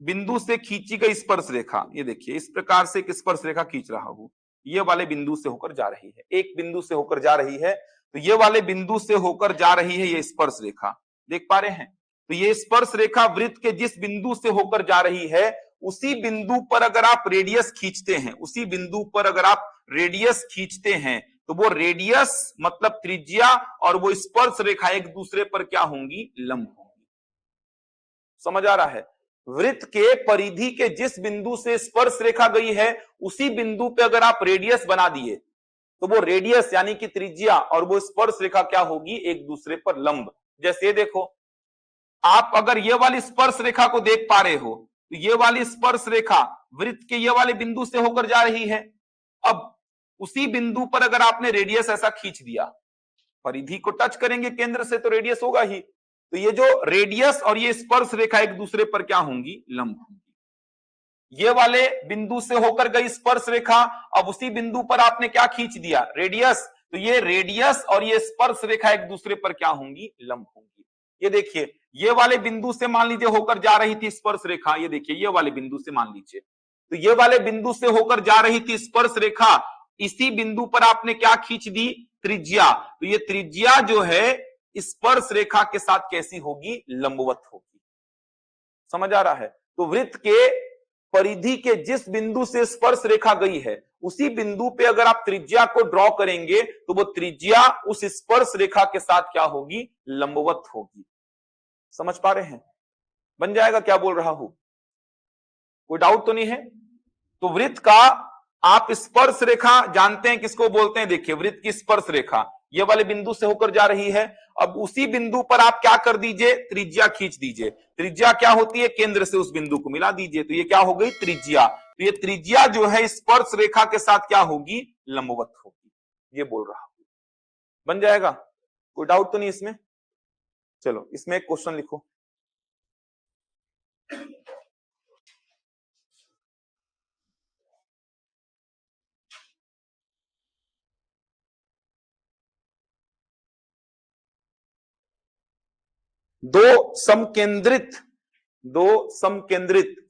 बिंदु से खींची गई स्पर्श रेखा, ये देखिए इस प्रकार से एक स्पर्श रेखा खींच रहा हूं, ये वाले बिंदु से होकर जा रही है, एक बिंदु से होकर जा रही है, तो ये वाले बिंदु से होकर जा रही है ये स्पर्श रेखा, देख पा रहे हैं? तो ये स्पर्श रेखा वृत्त के जिस बिंदु से होकर जा रही है उसी बिंदु पर अगर आप रेडियस खींचते हैं, उसी बिंदु पर अगर आप रेडियस खींचते हैं तो वो रेडियस मतलब त्रिज्या और वो स्पर्श रेखा एक दूसरे पर क्या होंगी? लंब होंगी। समझ आ रहा है? वृत्त के परिधि के जिस बिंदु से स्पर्श रेखा गई है उसी बिंदु पे अगर आप रेडियस बना दिए तो वो रेडियस यानी कि त्रिज्या और वो स्पर्श रेखा क्या होगी? एक दूसरे पर लंब। जैसे देखो आप अगर ये वाली स्पर्श रेखा को देख पा रहे हो तो ये वाली स्पर्श रेखा वृत्त के ये वाले बिंदु से होकर जा रही है। अब उसी बिंदु पर अगर आपने रेडियस ऐसा खींच दिया, परिधि को टच करेंगे केंद्र से तो रेडियस होगा ही, तो ये जो रेडियस और ये स्पर्श रेखा एक दूसरे पर क्या होंगी? लंब होंगी। ये वाले बिंदु से होकर गई स्पर्श रेखा, अब उसी बिंदु पर आपने क्या खींच दिया? रेडियस, तो ये रेडियस और ये स्पर्श रेखा एक दूसरे पर क्या होंगी? लंब होंगी। ये देखिए ये वाले बिंदु से मान लीजिए होकर जा रही थी स्पर्श रेखा, ये देखिए ये वाले बिंदु से मान लीजिए, तो ये वाले बिंदु से होकर जा रही थी स्पर्श रेखा, इसी बिंदु पर आपने क्या खींच दी? त्रिज्या। तो ये त्रिज्या जो है स्पर्श रेखा के साथ कैसी होगी? लंबवत होगी। समझ आ रहा है? तो वृत्त के परिधि के जिस बिंदु से स्पर्श रेखा गई है उसी बिंदु पे अगर आप त्रिज्या को ड्रॉ करेंगे तो वो त्रिज्या उस स्पर्श रेखा के साथ क्या होगी, लंबवत होगी। समझ पा रहे हैं? बन जाएगा क्या बोल रहा हूं? कोई डाउट तो नहीं है? तो वृत्त का आप स्पर्श रेखा जानते हैं किसको बोलते हैं? देखिए, वृत्त की स्पर्श रेखा ये वाले बिंदु से होकर जा रही है। अब उसी बिंदु पर आप क्या कर दीजिए, त्रिज्या खींच दीजिए। त्रिज्या क्या होती है, केंद्र से उस बिंदु को मिला दीजिए, तो ये क्या हो गई, त्रिज्या। तो ये त्रिज्या जो है स्पर्श रेखा के साथ क्या होगी, लंबवत होगी। ये बोल रहा हूं। बन जाएगा? कोई डाउट तो नहीं इसमें? चलो इसमें एक क्वेश्चन लिखो।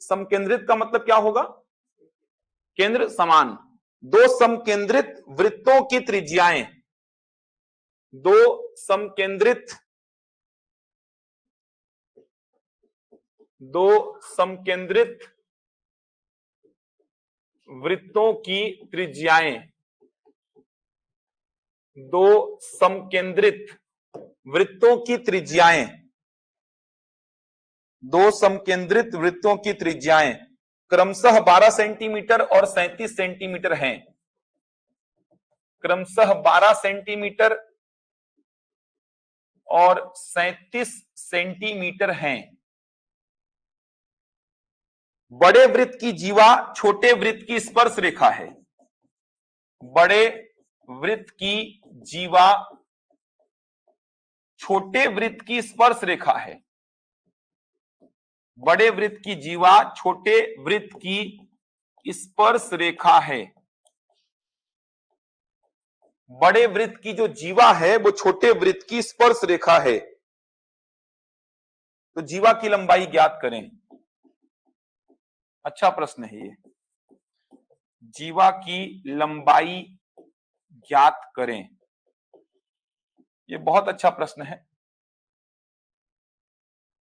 समकेंद्रित का मतलब क्या होगा, केंद्र समान। दो समकेंद्रित वृत्तों की त्रिज्याएं, दो समकेंद्रित वृत्तों की त्रिज्याएं, दो समकेंद्रित वृत्तों की त्रिज्याएं, दो समकेंद्रित वृत्तों की त्रिज्याएं क्रमशः 12 सेंटीमीटर और 37 सेंटीमीटर हैं। क्रमशः 12 सेंटीमीटर और 37 सेंटीमीटर हैं। बड़े वृत्त की जीवा छोटे वृत्त की स्पर्श रेखा है। बड़े वृत्त की जीवा छोटे वृत्त की स्पर्श रेखा है। बड़े वृत्त की जीवा छोटे वृत्त की स्पर्श रेखा है। बड़े वृत्त की जो जीवा है वो छोटे वृत्त की स्पर्श रेखा है। तो जीवा की लंबाई ज्ञात करें। अच्छा प्रश्न है ये, जीवा की लंबाई ज्ञात करें। ये बहुत अच्छा प्रश्न है,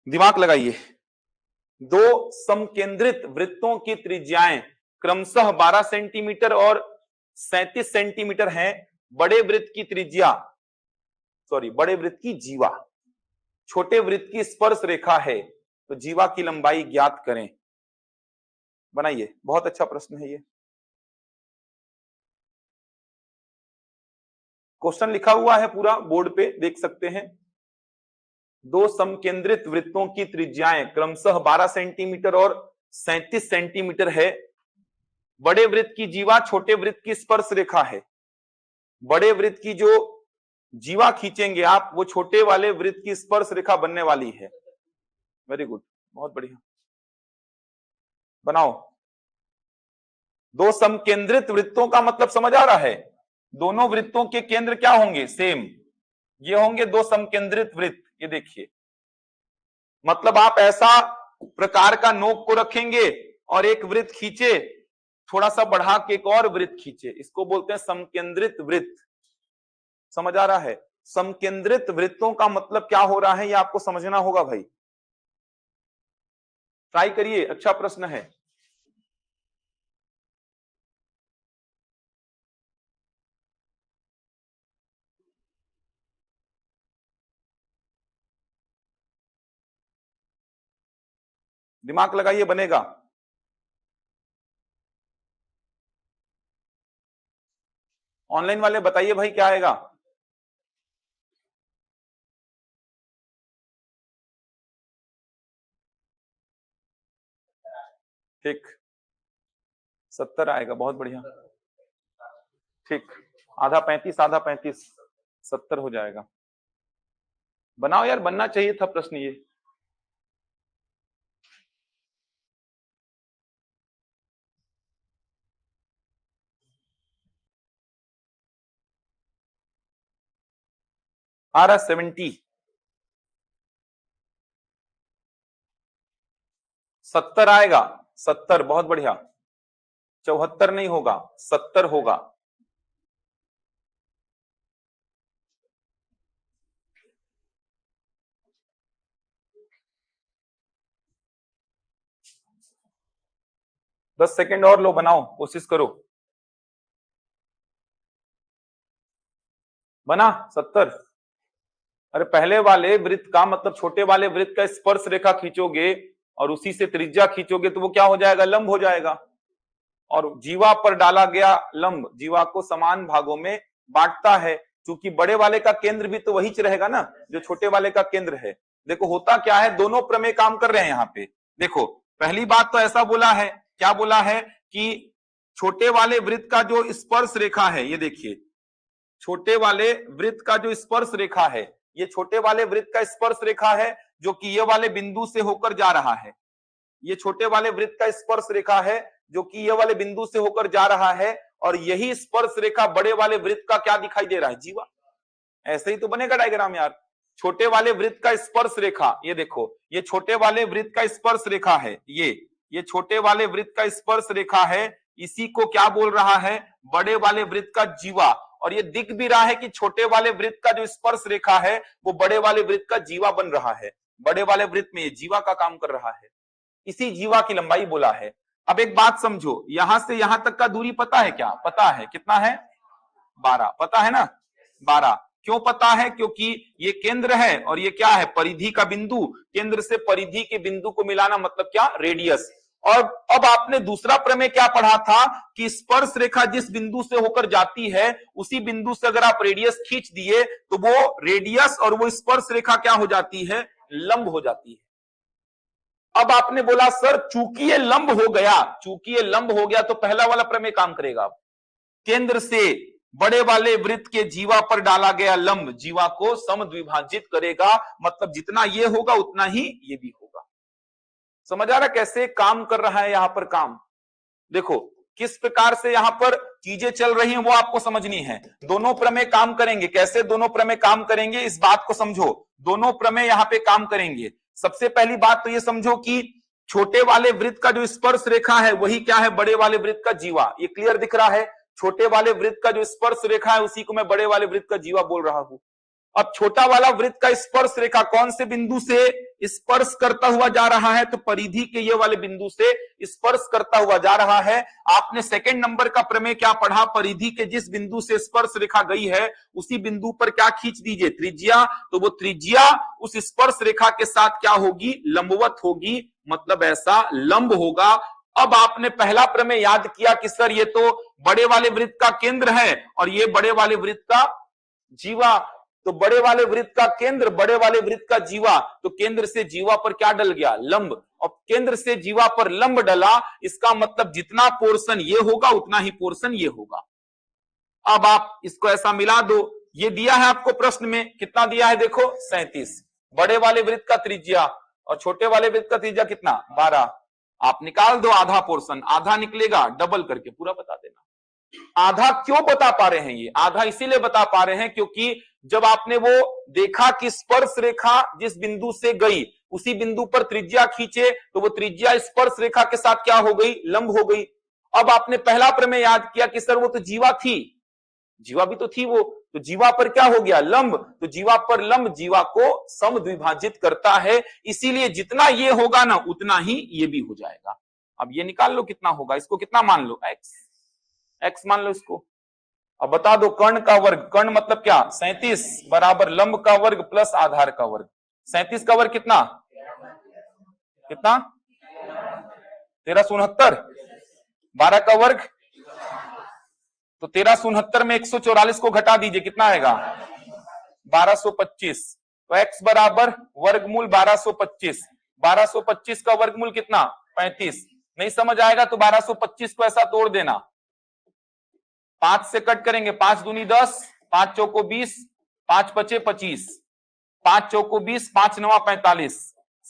दिमाग लगाइए। दो समकेंद्रित वृत्तों की त्रिज्याएं क्रमशः 12 सेंटीमीटर और 37 सेंटीमीटर हैं। बड़े वृत्त की त्रिज्या, बड़े वृत्त की जीवा छोटे वृत्त की स्पर्श रेखा है, तो जीवा की लंबाई ज्ञात करें। बनाइए, बहुत अच्छा प्रश्न है ये। क्वेश्चन लिखा हुआ है पूरा बोर्ड पे, देख सकते हैं। दो समकेंद्रित वृत्तों की त्रिज्याएं क्रमशः 12 सेंटीमीटर और 37 सेंटीमीटर है। बड़े वृत्त की जीवा छोटे वृत्त की स्पर्श रेखा है। बड़े वृत्त की जो जीवा खींचेंगे आप, वो छोटे वाले वृत्त की स्पर्श रेखा बनने वाली है। वेरी गुड, बहुत बढ़िया। बनाओ। दो समकेंद्रित वृत्तों का मतलब समझ आ रहा है, दोनों वृत्तों के केंद्र क्या होंगे, सेम। ये होंगे दो समकेंद्रित वृत्त। ये देखिए, मतलब आप ऐसा प्रकार का नोक को रखेंगे और एक वृत्त खींचे, थोड़ा सा बढ़ा के एक और वृत्त खींचे, इसको बोलते हैं समकेंद्रित वृत्त। समझ आ रहा है? समकेंद्रित वृत्तों का मतलब क्या हो रहा है, ये आपको समझना होगा भाई। ट्राई करिए, अच्छा प्रश्न है। दिमाग लगाइए, बनेगा। ऑनलाइन वाले बताइए भाई, क्या आएगा? ठीक, 70 आएगा, बहुत बढ़िया। ठीक, आधा 35, आधा 35, 70 हो जाएगा। बनाओ यार, बनना चाहिए था प्रश्न ये। आ रहा 70, 70 आएगा, 70, बहुत बढ़िया। 74 नहीं होगा, 70 होगा। दस सेकेंड और लो, बनाओ, कोशिश करो। बना 70। अरे पहले वाले वृत्त का मतलब छोटे वाले वृत्त का स्पर्श रेखा खींचोगे और उसी से त्रिज्या खींचोगे तो वो क्या हो जाएगा, लंब हो जाएगा। और जीवा पर डाला गया लंब जीवा को समान भागों में बांटता है, क्योंकि बड़े वाले का केंद्र भी तो वही रहेगा ना जो छोटे वाले का केंद्र है। देखो होता क्या है, दोनों प्रमेय काम कर रहे हैं यहाँ पे। देखो पहली बात तो ऐसा बोला है, क्या बोला है कि छोटे वाले वृत्त का जो स्पर्श रेखा है, ये देखिए छोटे वाले वृत्त का जो स्पर्श रेखा है, ये छोटे वाले वृत्त का स्पर्श रेखा है जो कि ये वाले बिंदु से होकर जा रहा है। ये छोटे वाले वृत्त का स्पर्श रेखा है जो कि ये वाले बिंदु से होकर जा रहा है, और यही स्पर्श रेखा बड़े वाले वृत्त का क्या दिखाई दे रहा है, जीवा। ऐसे ही तो बनेगा डायग्राम यार। छोटे वाले वृत्त का स्पर्श रेखा, ये देखो ये छोटे वाले वृत्त का स्पर्श रेखा है, ये छोटे वाले वृत्त का स्पर्श रेखा है, इसी को क्या बोल रहा है, बड़े वाले वृत्त का जीवा। और ये दिख भी रहा है कि छोटे वाले वृत्त का जो स्पर्श रेखा है वो बड़े वाले वृत्त का जीवा बन रहा है। बड़े वाले वृत्त में ये जीवा का काम कर रहा है, इसी जीवा की लंबाई बोला है। अब एक बात समझो, यहां से यहां तक का दूरी पता है क्या, पता है कितना है, 12, पता है ना 12। क्यों पता है, क्योंकि ये केंद्र है और ये क्या है, परिधि का बिंदु। केंद्र से परिधि के बिंदु को मिलाना मतलब क्या, रेडियस। और अब आपने दूसरा प्रमेय क्या पढ़ा था कि स्पर्श रेखा जिस बिंदु से होकर जाती है उसी बिंदु से अगर आप रेडियस खींच दिए तो वो रेडियस और वो स्पर्श रेखा क्या हो जाती है, लंब हो जाती है। अब आपने बोला सर चूंकि ये लंब हो गया, चूंकि ये लंब हो गया तो पहला वाला प्रमेय काम करेगा। केंद्र से बड़े वाले वृत्त के जीवा पर डाला गया लंब जीवा को समद्विभाजित करेगा, मतलब जितना ये होगा उतना ही ये भी होगा। समझ आ रहा कैसे काम कर रहा है यहां पर काम। देखो किस प्रकार से यहां पर चीजें चल रही हैं वो आपको समझनी है। दोनों प्रमेय काम करेंगे, कैसे दोनों प्रमेय काम करेंगे इस बात को समझो। दोनों प्रमेय यहां पे काम करेंगे। सबसे पहली बात तो ये समझो कि छोटे वाले वृत्त का जो स्पर्श रेखा है वही क्या है, बड़े वाले वृत्त का जीवा। ये क्लियर दिख रहा है, छोटे वाले वृत्त का जो स्पर्श रेखा है उसी को मैं बड़े वाले वृत्त का जीवा बोल रहा हूं। अब छोटा वाला वृत्त का स्पर्श रेखा कौन से बिंदु से स्पर्श करता हुआ जा रहा है, तो परिधि के ये वाले बिंदु से स्पर्श करता हुआ जा रहा है। आपने सेकंड नंबर का प्रमेय क्या पढ़ा, परिधि के जिस बिंदु से स्पर्श रेखा गई है उसी बिंदु पर क्या खींच दीजिए, त्रिज्या। तो वो त्रिज्या उस स्पर्श रेखा के साथ क्या होगी, लंबवत होगी, मतलब ऐसा लंब होगा। अब आपने पहला प्रमेय याद किया कि सर ये तो बड़े वाले वृत्त का केंद्र है और ये बड़े वाले वृत्त का जीवा। तो बड़े वाले वृत्त का केंद्र, बड़े वाले वृत्त का जीवा, तो केंद्र से जीवा पर क्या डल गया, लंब। और केंद्र से जीवा पर लंब डला, इसका मतलब जितना पोर्शन ये होगा उतना ही पोर्शन ये होगा। अब आप इसको ऐसा मिला दो, ये दिया है आपको प्रश्न में, कितना दिया है देखो 37। बड़े वाले वृत्त का त्रिज्या और छोटे वाले वृत्त का त्रिज्या कितना, 12। आप निकाल दो आधा पोर्शन, आधा निकलेगा डबल करके पूरा बता देना। आधा क्यों बता पा रहे हैं, ये आधा इसीलिए बता पा रहे हैं क्योंकि जब आपने वो देखा कि स्पर्श रेखा जिस बिंदु से गई उसी बिंदु पर त्रिज्या खींचे तो वो त्रिज्या स्पर्श रेखा के साथ क्या हो गई, लंब हो गई। अब आपने पहला प्रमेय याद किया कि सर वो तो जीवा थी, जीवा भी तो थी वो, तो जीवा पर क्या हो गया, लंब। तो जीवा पर लंब जीवा को समद्विभाजित करता है, इसीलिए जितना ये होगा ना उतना ही ये भी हो जाएगा। अब ये निकाल लो कितना होगा, इसको कितना मान लो, एक्स मान लो इसको। अब बता दो कर्ण का वर्ग, कर्ण मतलब क्या, 37 बराबर लंब का वर्ग प्लस आधार का वर्ग। 37 का वर्ग कितना, कितना 1369, 12 का वर्ग तो 1369 में 144 को घटा दीजिए, कितना आएगा 1225। तो x बराबर वर्गमूल 1225, 1225 का वर्गमूल कितना 35। नहीं समझ आएगा तो 1225 को ऐसा तोड़ देना, 5 से कट करेंगे, 5 दूनी 10, 5 चौको 20, 5 पचे 25, 5 चौको 20, 5 नवा 45,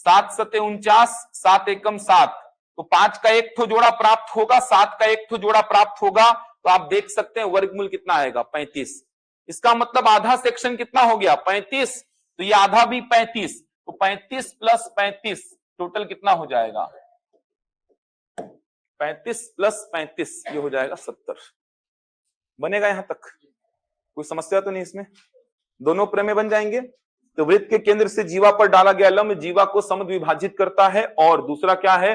7 सते 49, 7 एकम 7। तो 5 का एक ठो जोड़ा प्राप्त होगा, 7 का एक ठो जोड़ा प्राप्त होगा। तो आप देख सकते हैं वर्गमूल कितना आएगा 35। इसका मतलब आधा सेक्शन कितना हो गया 35, तो ये आधा भी 35, तो 35 प्लस 35 टोटल कितना हो जाएगा 35 प्लस 35 ये हो जाएगा 70। बनेगा यहां तक, कोई समस्या तो नहीं इसमें, दोनों प्रमेय बन जाएंगे। तो वृत्त के केंद्र से जीवा पर डाला गया लंब जीवा को समद्विभाजित करता है, और दूसरा क्या है,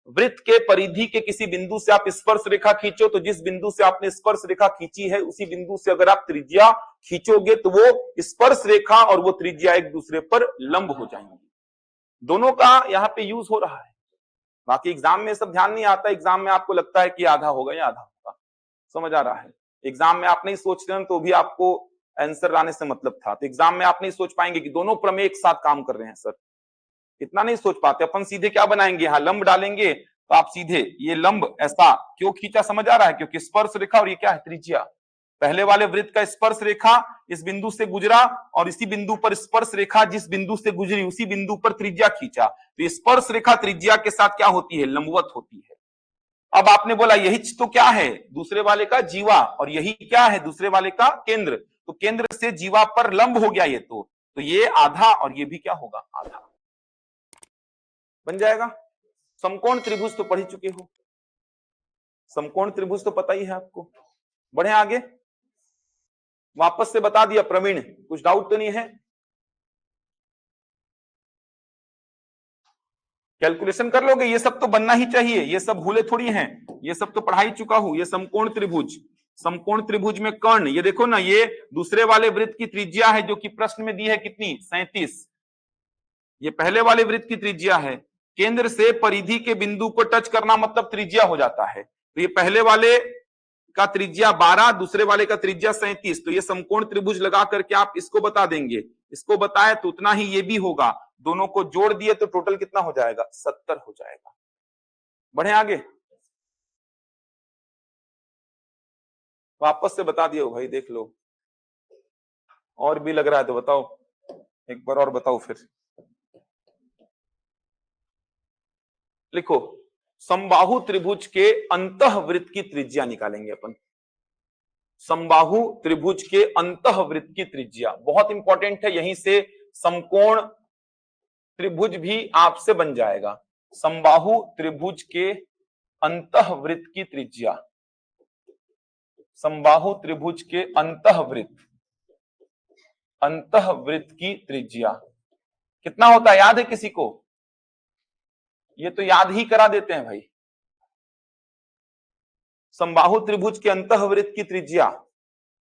वृत्त के परिधि के किसी बिंदु से आप स्पर्श रेखा खींचो तो जिस बिंदु से आपने स्पर्श रेखा खींची है उसी बिंदु से अगर आप त्रिज्या खींचोगे तो वो स्पर्श रेखा और वो त्रिज्या एक दूसरे पर लंब हो जाएंगी। दोनों का यहाँ पे यूज हो रहा है। बाकी एग्जाम में सब ध्यान नहीं आता, एग्जाम में आपको लगता है कि आधा होगा या आधा होगा, समझ आ रहा है। एग्जाम में आप नहीं सोच रहे हैं तो भी आपको आंसर लाने से मतलब था, तो एग्जाम में आप नहीं सोच पाएंगे कि दोनों प्रमेय एक साथ काम कर रहे हैं सर, इतना नहीं सोच पाते। अपन सीधे क्या बनाएंगे, यहाँ लंब डालेंगे तो आप सीधे ये लंब ऐसा क्यों खींचा, समझ आ रहा है, क्योंकि स्पर्श रेखा और ये क्या है, त्रिज्या। पहले वाले वृत्त का स्पर्श रेखा इस बिंदु से गुजरा और इसी बिंदु पर स्पर्श रेखा जिस बिंदु से गुजरी उसी बिंदु पर त्रिज्या खींचा, तो स्पर्श रेखा त्रिज्या के साथ क्या होती है, लंबवत होती है। अब आपने बोला यही तो क्या है, दूसरे वाले का जीवा, और यही क्या है, दूसरे वाले का केंद्र, तो केंद्र से जीवा पर लंब हो गया ये, तो ये आधा और ये भी क्या होगा, आधा बन जाएगा। समकोण त्रिभुज तो पढ़ ही चुके हो, समकोण त्रिभुज तो पता ही है आपको। बढ़े आगे, वापस से बता दिया प्रवीण, कुछ डाउट तो नहीं है। कैलकुलेशन कर लोगे, ये सब तो बनना ही चाहिए, ये सब भूले थोड़ी हैं, ये सब तो पढ़ा ही चुका हूं। ये समकोण त्रिभुज, समकोण त्रिभुज में कर्ण, ये देखो ना, ये दूसरे वाले वृत्त की त्रिज्या है जो कि प्रश्न में दी है कितनी, 37। ये पहले वाले वृत्त की त्रिज्या है, केंद्र से परिधि के बिंदु को टच करना मतलब त्रिज्या हो जाता है। तो ये पहले वाले का त्रिज्या 12, दूसरे वाले का त्रिज्या 37, तो ये समकोण त्रिभुज लगा करके आप इसको बता देंगे, इसको बताए तो उतना ही ये भी होगा, दोनों को जोड़ दिए तो टोटल कितना हो जाएगा, 70 हो जाएगा। बढ़े आगे, वापस से बता दिए भाई, देख लो, और भी लग रहा है तो बताओ, एक बार और बताओ फिर। लिखो, समबाहु त्रिभुज के अंतःवृत्त की त्रिज्या निकालेंगे अपन। समबाहु त्रिभुज के अंतःवृत्त की त्रिज्या बहुत इंपॉर्टेंट है, यहीं से समकोण त्रिभुज भी आपसे बन जाएगा। समबाहु त्रिभुज के अंतःवृत्त की त्रिज्या, समबाहु त्रिभुज के अंतःवृत्त, अंतःवृत्त की त्रिज्या कितना होता है, याद है किसी को? ये तो याद ही करा देते हैं भाई। समबाहु त्रिभुज के अंतःवृत्त की त्रिज्या,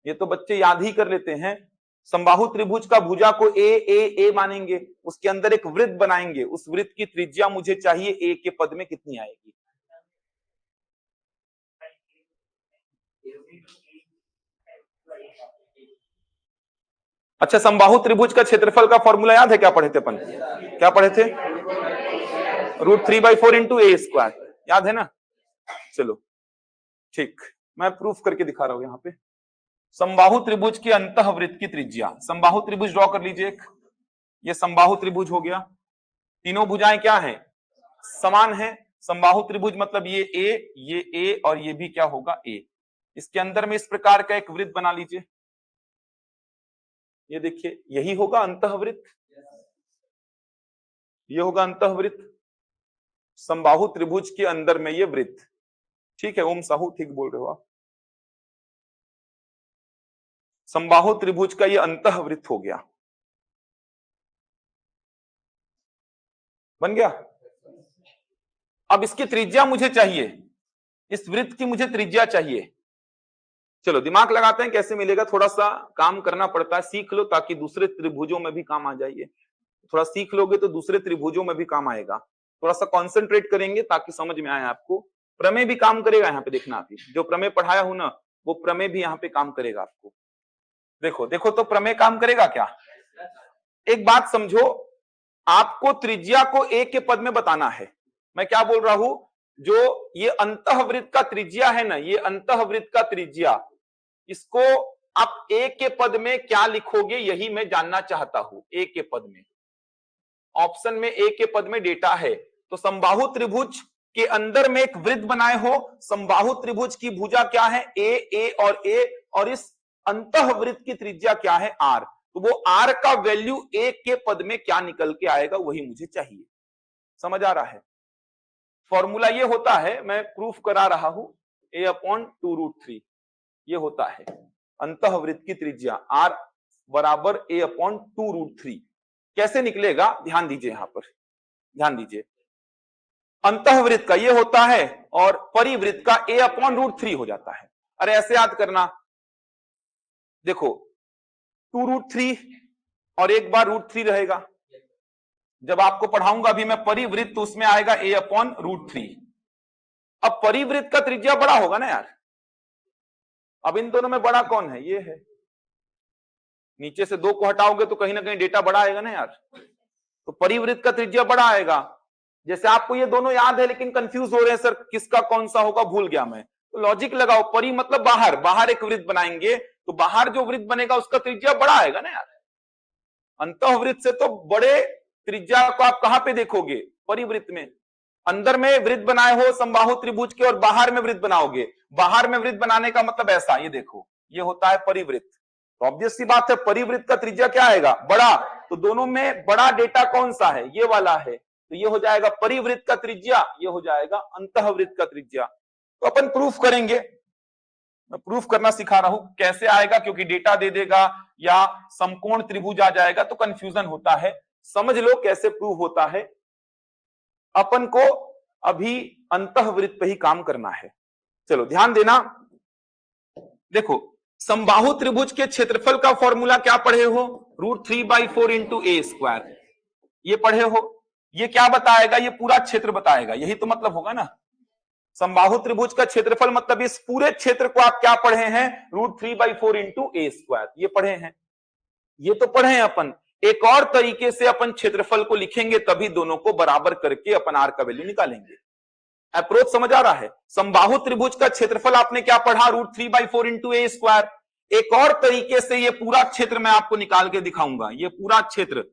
ये तो बच्चे याद ही कर लेते हैं। समबाहु त्रिभुज का भुजा को ए ए ए मानेंगे, उसके अंदर एक वृत्त बनाएंगे, उस वृत्त की त्रिज्या मुझे चाहिए ए के पद में कितनी आएगी। अच्छा, समबाहु त्रिभुज का क्षेत्रफल का फॉर्मूला याद है, क्या पढ़े थे अपन, क्या पढ़े थे, √3/4 इंटू ए स्क्वायर, याद है ना? चलो ठीक, मैं प्रूफ करके दिखा रहा हूं यहाँ पे। समबाहु त्रिभुज के अंतःवृत्त की त्रिज्या, समबाहु त्रिभुज ड्रॉ कर लीजिए एक, ये समबाहु त्रिभुज हो गया, तीनों भुजाएं क्या है, समान है। समबाहु त्रिभुज मतलब ये ए और ये भी क्या होगा, ए। इसके अंदर में इस प्रकार का एक वृत्त बना लीजिए, ये देखिए यही होगा अंतःवृत्त, ये होगा अंतःवृत्त, समबाहु त्रिभुज के अंदर में ये वृत्त, ठीक है ओम साहू, ठीक बोल रहे हो आप। समबाहु त्रिभुज का ये अंतःवृत्त हो गया, बन गया। अब इसकी त्रिज्या मुझे चाहिए, इस वृत्त की मुझे त्रिज्या चाहिए। चलो दिमाग लगाते हैं कैसे मिलेगा, थोड़ा सा काम करना पड़ता है, सीख लो ताकि दूसरे त्रिभुजों में भी काम आ जाइए। थोड़ा सीख लोगे तो दूसरे त्रिभुजों में भी काम आएगा, थोड़ा सा कॉन्सेंट्रेट करेंगे ताकि समझ में आए आपको। प्रमेय भी काम करेगा यहाँ पे, देखना आप, जो प्रमेय पढ़ाया हूं ना वो प्रमेय भी यहाँ पे काम करेगा आपको। देखो देखो तो प्रमेय काम करेगा क्या। एक बात समझो, आपको त्रिज्या को ए के पद में बताना है। मैं क्या बोल रहा हूं, जो ये अंतःवृत्त का त्रिज्या है ना, ये अंतःवृत्त का त्रिज्या, इसको आप ए के पद में क्या लिखोगे यही मैं जानना चाहता हूं। ए के पद में, ऑप्शन में ए के पद में डेटा है, तो समबाहु त्रिभुज के अंदर में एक वृत्त बनाए हो, समबाहु त्रिभुज की भुजा क्या है, ए और इस अंतःवृत्त की त्रिज्या क्या है, आर। तो वो आर का वैल्यू ए के पद में क्या निकल के आएगा वही मुझे चाहिए। समझ आ रहा है? फॉर्मूला ये होता है, मैं प्रूफ करा रहा हूं, a/2√3 ये होता है अंतःवृत्त की त्रिज्या r बराबर a/2√3। कैसे निकलेगा ध्यान दीजिए, यहां पर ध्यान दीजिए। अंतःवृत्त का ये होता है और परिवृत्त का a/√3 हो जाता है। अरे ऐसे याद करना, देखो 2√3 और एक बार √3 रहेगा। जब आपको पढ़ाऊंगा अभी मैं परिवृत्त तो उसमें आएगा a/√3। अब परिवृत्त का त्रिज्या बड़ा होगा ना यार। अब इन दोनों में बड़ा कौन है? ये है। नीचे से 2 को हटाओगे तो कहीं ना कहीं डेटा बड़ा आएगा ना यार। तो परिवृत्त का त्रिज्या बड़ा आएगा। जैसे आपको ये दोनों याद है लेकिन कंफ्यूज हो रहे हैं, सर किसका कौन सा होगा, भूल गया मैं। तो लॉजिक लगाओ, परि मतलब बाहर, बाहर एक वृत्त बनाएंगे तो बाहर जो वृत्त बनेगा उसका त्रिज्या बड़ा आएगा ना यार। अंतःवृत्त से तो बड़े त्रिज्या को आप कहां पे देखोगे? परिवृत्त में। अंदर में वृत्त बनाए हो समबाहु त्रिभुज के और बाहर में वृत्त बनाओगे। बाहर में वृत्त बनाने का मतलब ऐसा, ये देखो ये होता है परिवृत्त। तो ऑब्वियस सी बात है परिवृत्त का त्रिज्या क्या आएगा? बड़ा। तो दोनों में बड़ा डेटा कौन सा है? ये वाला है। तो ये हो जाएगा परिवृत्त का त्रिज्या, ये हो जाएगा अंतःवृत्त का त्रिज्या। तो अपन प्रूफ करेंगे, मैं प्रूफ करना सिखा रहा हूं कैसे आएगा, क्योंकि डेटा दे देगा या समकोण त्रिभुज आ जाएगा तो कंफ्यूजन होता है। समझ लो कैसे प्रूफ होता है। अपन को अभी अंतःवृत्त पे ही काम करना है। चलो ध्यान देना, देखो समबाहु त्रिभुज के क्षेत्रफल का फॉर्मूला क्या पढ़े हो? √3/4 इंटू a²। ये पढ़े हो। ये क्या बताएगा? ये पूरा क्षेत्र बताएगा, यही तो मतलब होगा ना। समबाहु त्रिभुज का क्षेत्रफल मतलब इस पूरे क्षेत्र को आप क्या पढ़े हैं? √3/4 इंटू a²। ये पढ़े हैं, ये तो पढ़े हैं अपन। एक और तरीके से अपन क्षेत्रफल को लिखेंगे तभी दोनों को बराबर करके अपन आर का वैल्यू निकालेंगे। अप्रोच समझ आ रहा है? समबाहु त्रिभुज का क्षेत्रफल आपने क्या पढ़ा? √3/4 इंटू a²। एक और तरीके से ये पूरा क्षेत्र मैं आपको निकाल के दिखाऊंगा। ये पूरा क्षेत्र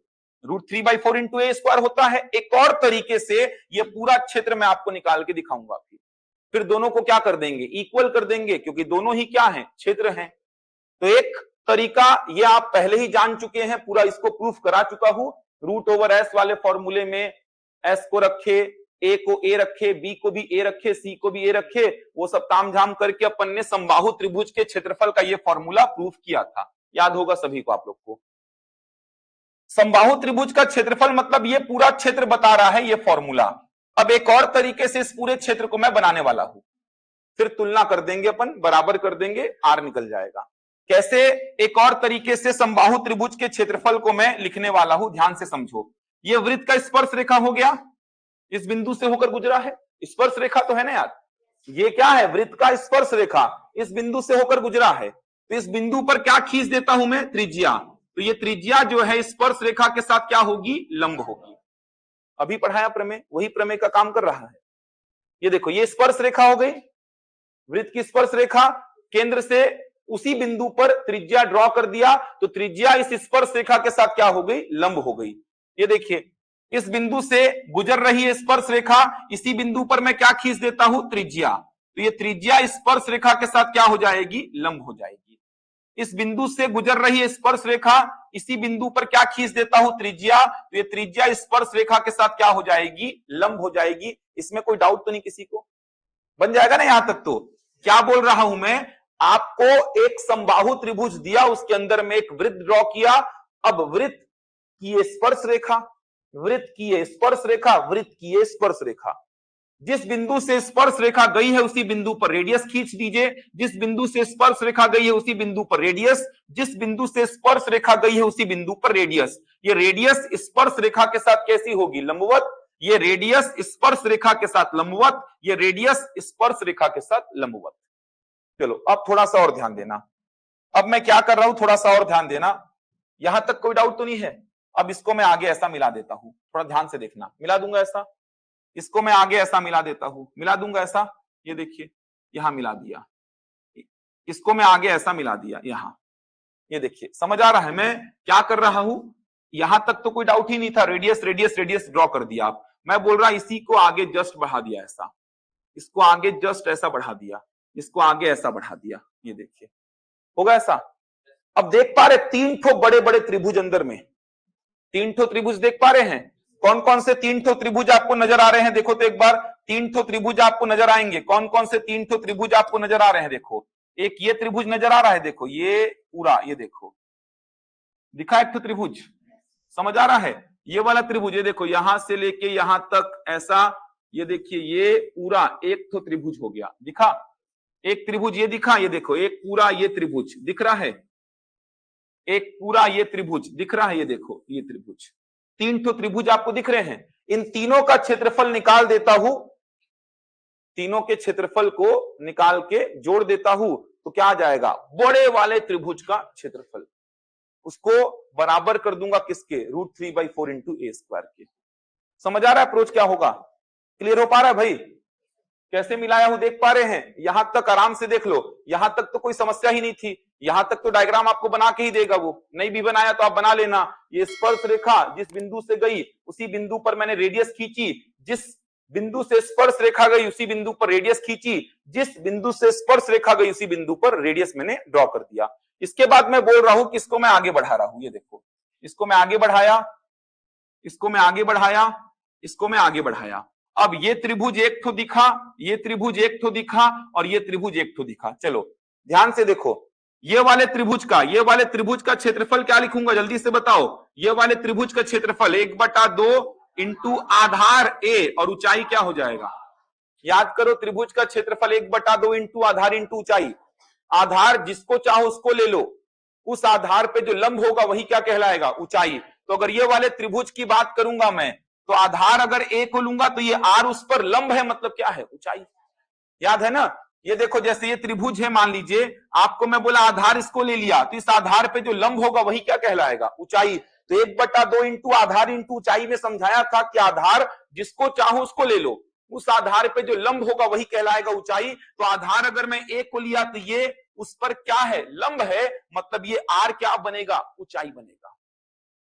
√3/4 इंटू a² होता है। एक और तरीके से ये पूरा क्षेत्र मैं आपको निकाल के दिखाऊंगा। फिर दोनों को क्या कर देंगे? इक्वल कर देंगे, क्योंकि दोनों ही क्या हैं? क्षेत्र हैं। तो एक तरीका ये आप पहले ही जान चुके हैं, पूरा इसको प्रूफ करा चुका हूं। √s वाले फॉर्मूले में s को रखे, a को a रखे, b को भी a रखे, c को भी a रखे, वो सब तामझाम करके अपन ने समबाहु त्रिभुज के क्षेत्रफल का ये फॉर्मूला प्रूफ किया था। याद होगा सभी को, आप लोग को। समबाहु त्रिभुज का क्षेत्रफल मतलब ये पूरा क्षेत्र बता रहा है ये फॉर्मूला। अब एक और तरीके से इस पूरे क्षेत्र को मैं बनाने वाला हूं, फिर तुलना कर देंगे अपन, बराबर कर देंगे, आर निकल जाएगा। कैसे? एक और तरीके से समबाहु त्रिभुज के क्षेत्रफल को मैं लिखने वाला हूं, ध्यान से समझो। ये वृत्त का स्पर्श रेखा हो गया, इस बिंदु से होकर गुजरा है। स्पर्श रेखा तो है ना यार, ये क्या है? वृत्त का स्पर्श रेखा इस बिंदु से होकर गुजरा है। तो इस बिंदु पर क्या खींच देता हूं मैं? त्रिज्या। तो ये त्रिज्या जो है स्पर्श रेखा के साथ क्या होगी? लंब होगी। अभी पढ़ाया प्रमेय, वही प्रमेय का काम कर रहा है। ये देखो ये स्पर्श रेखा हो गई, वृत्त की स्पर्श रेखा, केंद्र से उसी बिंदु पर त्रिज्या ड्रॉ कर दिया, तो त्रिज्या इस स्पर्श रेखा के साथ क्या हो गई? लंब हो गई। ये देखिए इस बिंदु से गुजर रही है स्पर्श रेखा, इसी बिंदु पर मैं क्या खींच देता हूं? त्रिज्या। तो ये त्रिज्या स्पर्श रेखा के साथ क्या हो जाएगी? लंब हो जाएगी। इस बिंदु से गुजर रही है स्पर्श रेखा, इसी बिंदु पर क्या खींच देता हूं? त्रिज्या। तो ये त्रिज्या स्पर्श रेखा के साथ क्या हो जाएगी? लंब हो जाएगी। इसमें कोई डाउट तो नहीं किसी को? बन जाएगा ना यहां तक? तो क्या बोल रहा हूं मैं? आपको एक समबाहु त्रिभुज दिया, उसके अंदर में एक वृत्त ड्रॉ किया। अब वृत्त की ये स्पर्श रेखा, वृत्त की ये स्पर्श रेखा, वृत्त की ये स्पर्श रेखा, जिस बिंदु से स्पर्श रेखा गई है उसी बिंदु पर रेडियस खींच दीजिए। जिस बिंदु से स्पर्श रेखा गई है उसी बिंदु पर रेडियस, जिस बिंदु से स्पर्श रेखा गई है उसी बिंदु पर रेडियस। ये रेडियस स्पर्श रेखा के साथ कैसी होगी? लंबवत। ये रेडियस स्पर्श रेखा के साथ लंबवत, ये रेडियस स्पर्श रेखा के साथ लंबवत। चलो अब थोड़ा सा और ध्यान देना। अब मैं क्या कर रहा हूं, थोड़ा सा और ध्यान देना। यहां तक कोई डाउट तो नहीं है? अब इसको मैं आगे ऐसा मिला देता हूं, थोड़ा ध्यान से देखना। मिला दूंगा ऐसा, इसको मैं आगे ऐसा मिला देता हूं, मिला दूंगा ऐसा। ये देखिए यहां मिला दिया, इसको मैं आगे ऐसा मिला दिया यहां। ये देखिए समझ आ रहा है मैं क्या कर रहा हूं? यहां तक तो कोई डाउट ही नहीं था, रेडियस रेडियस रेडियस ड्रॉ कर दिया। आप मैं बोल रहा इसी को आगे जस्ट बढ़ा दिया ऐसा, इसको आगे जस्ट ऐसा बढ़ा दिया, इसको आगे ऐसा बढ़ा दिया। ये देखिए होगा ऐसा। अब देख पा रहे 3 ठो बड़े बड़े त्रिभुज अंदर में, 3 ठो त्रिभुज देख पा रहे हैं? कौन कौन से 3 ठो त्रिभुज आपको नजर आ रहे हैं? देखो तो एक बार 3 ठो त्रिभुज आपको नजर आएंगे। कौन कौन से 3 ठो त्रिभुज आपको नजर आ रहे हैं? देखो एक ये त्रिभुज नजर आ रहा है, देखो ये पूरा, ये देखो दिखा एक त्रिभुज, समझ आ रहा है? ये वाला त्रिभुज, ये देखो यहां से लेके यहां तक ऐसा ये देखिए ये पूरा एक तो त्रिभुज हो गया, दिखा एक त्रिभुज, ये दिखा, ये देखो एक पूरा ये त्रिभुज दिख रहा है, एक पूरा ये त्रिभुज दिख रहा है, ये देखो ये त्रिभुज, तीन तो त्रिभुज आपको दिख रहे हैं। इन तीनों का क्षेत्रफल निकाल देता हूं, तीनों के क्षेत्रफल को निकाल के जोड़ देता हूं तो क्या आ जाएगा, बड़े वाले त्रिभुज का क्षेत्रफल, उसको बराबर कर दूंगा किसके, √3/4 इंटू ए स्क्वायर के। समझ आ रहा है अप्रोच क्या होगा, क्लियर हो पा रहा है भाई, कैसे मिलाया हूं देख पा रहे हैं, यहां तक आराम से देख लो, यहां तक तो कोई समस्या ही नहीं थी, यहां तक तो डायग्राम आपको बना के ही देगा, वो नहीं भी बनाया तो आप बना लेना। ये स्पर्श रेखा जिस बिंदु से गई उसी बिंदु पर मैंने रेडियस खींची, जिस बिंदु से स्पर्श रेखा गई उसी बिंदु पर रेडियस खींची, जिस बिंदु से स्पर्श रेखा गई उसी बिंदु पर रेडियस मैंने ड्रॉ कर दिया। इसके बाद मैं बोल रहा हूं कि इसको मैं आगे बढ़ा रहा हूं, ये देखो इसको मैं आगे बढ़ाया, इसको मैं आगे बढ़ाया, इसको मैं आगे बढ़ाया, अब ये त्रिभुज एक ठो दिखा, ये त्रिभुज एक ठो दिखा और ये त्रिभुज एक ठो दिखा। चलो ध्यान से देखो, ये वाले त्रिभुज का क्षेत्रफल क्या लिखूंगा जल्दी से बताओ, ये वाले त्रिभुज का क्षेत्रफल 1/2 इंटू आधार ए और ऊंचाई क्या हो जाएगा, याद करो त्रिभुज का क्षेत्रफल 1/2 इंटू आधार इंटू ऊंचाई, आधार जिसको चाहो उसको ले लो, उस आधार पे जो लंब होगा वही क्या कहलाएगा, ऊंचाई। तो अगर ये वाले त्रिभुज की बात करूंगा मैं, तो आधार अगर ए को लूंगा तो ये आर उस पर लंब है, मतलब क्या है, ऊंचाई, याद है ना। ये देखो जैसे ये त्रिभुज है, मान लीजिए आपको मैं बोला आधार इसको ले लिया, तो इस आधार पे जो लंब होगा वही क्या कहलाएगा, ऊंचाई। तो 1/2 इंटू आधार इंटू ऊंचाई में समझाया था कि आधार जिसको चाहो उसको ले लो, उस आधार पे जो लंब होगा वही कहलाएगा ऊंचाई। तो आधार अगर मैं ए को लिया तो ये उस पर क्या है, लंब है, मतलब ये आर क्या बनेगा, ऊंचाई बनेगा।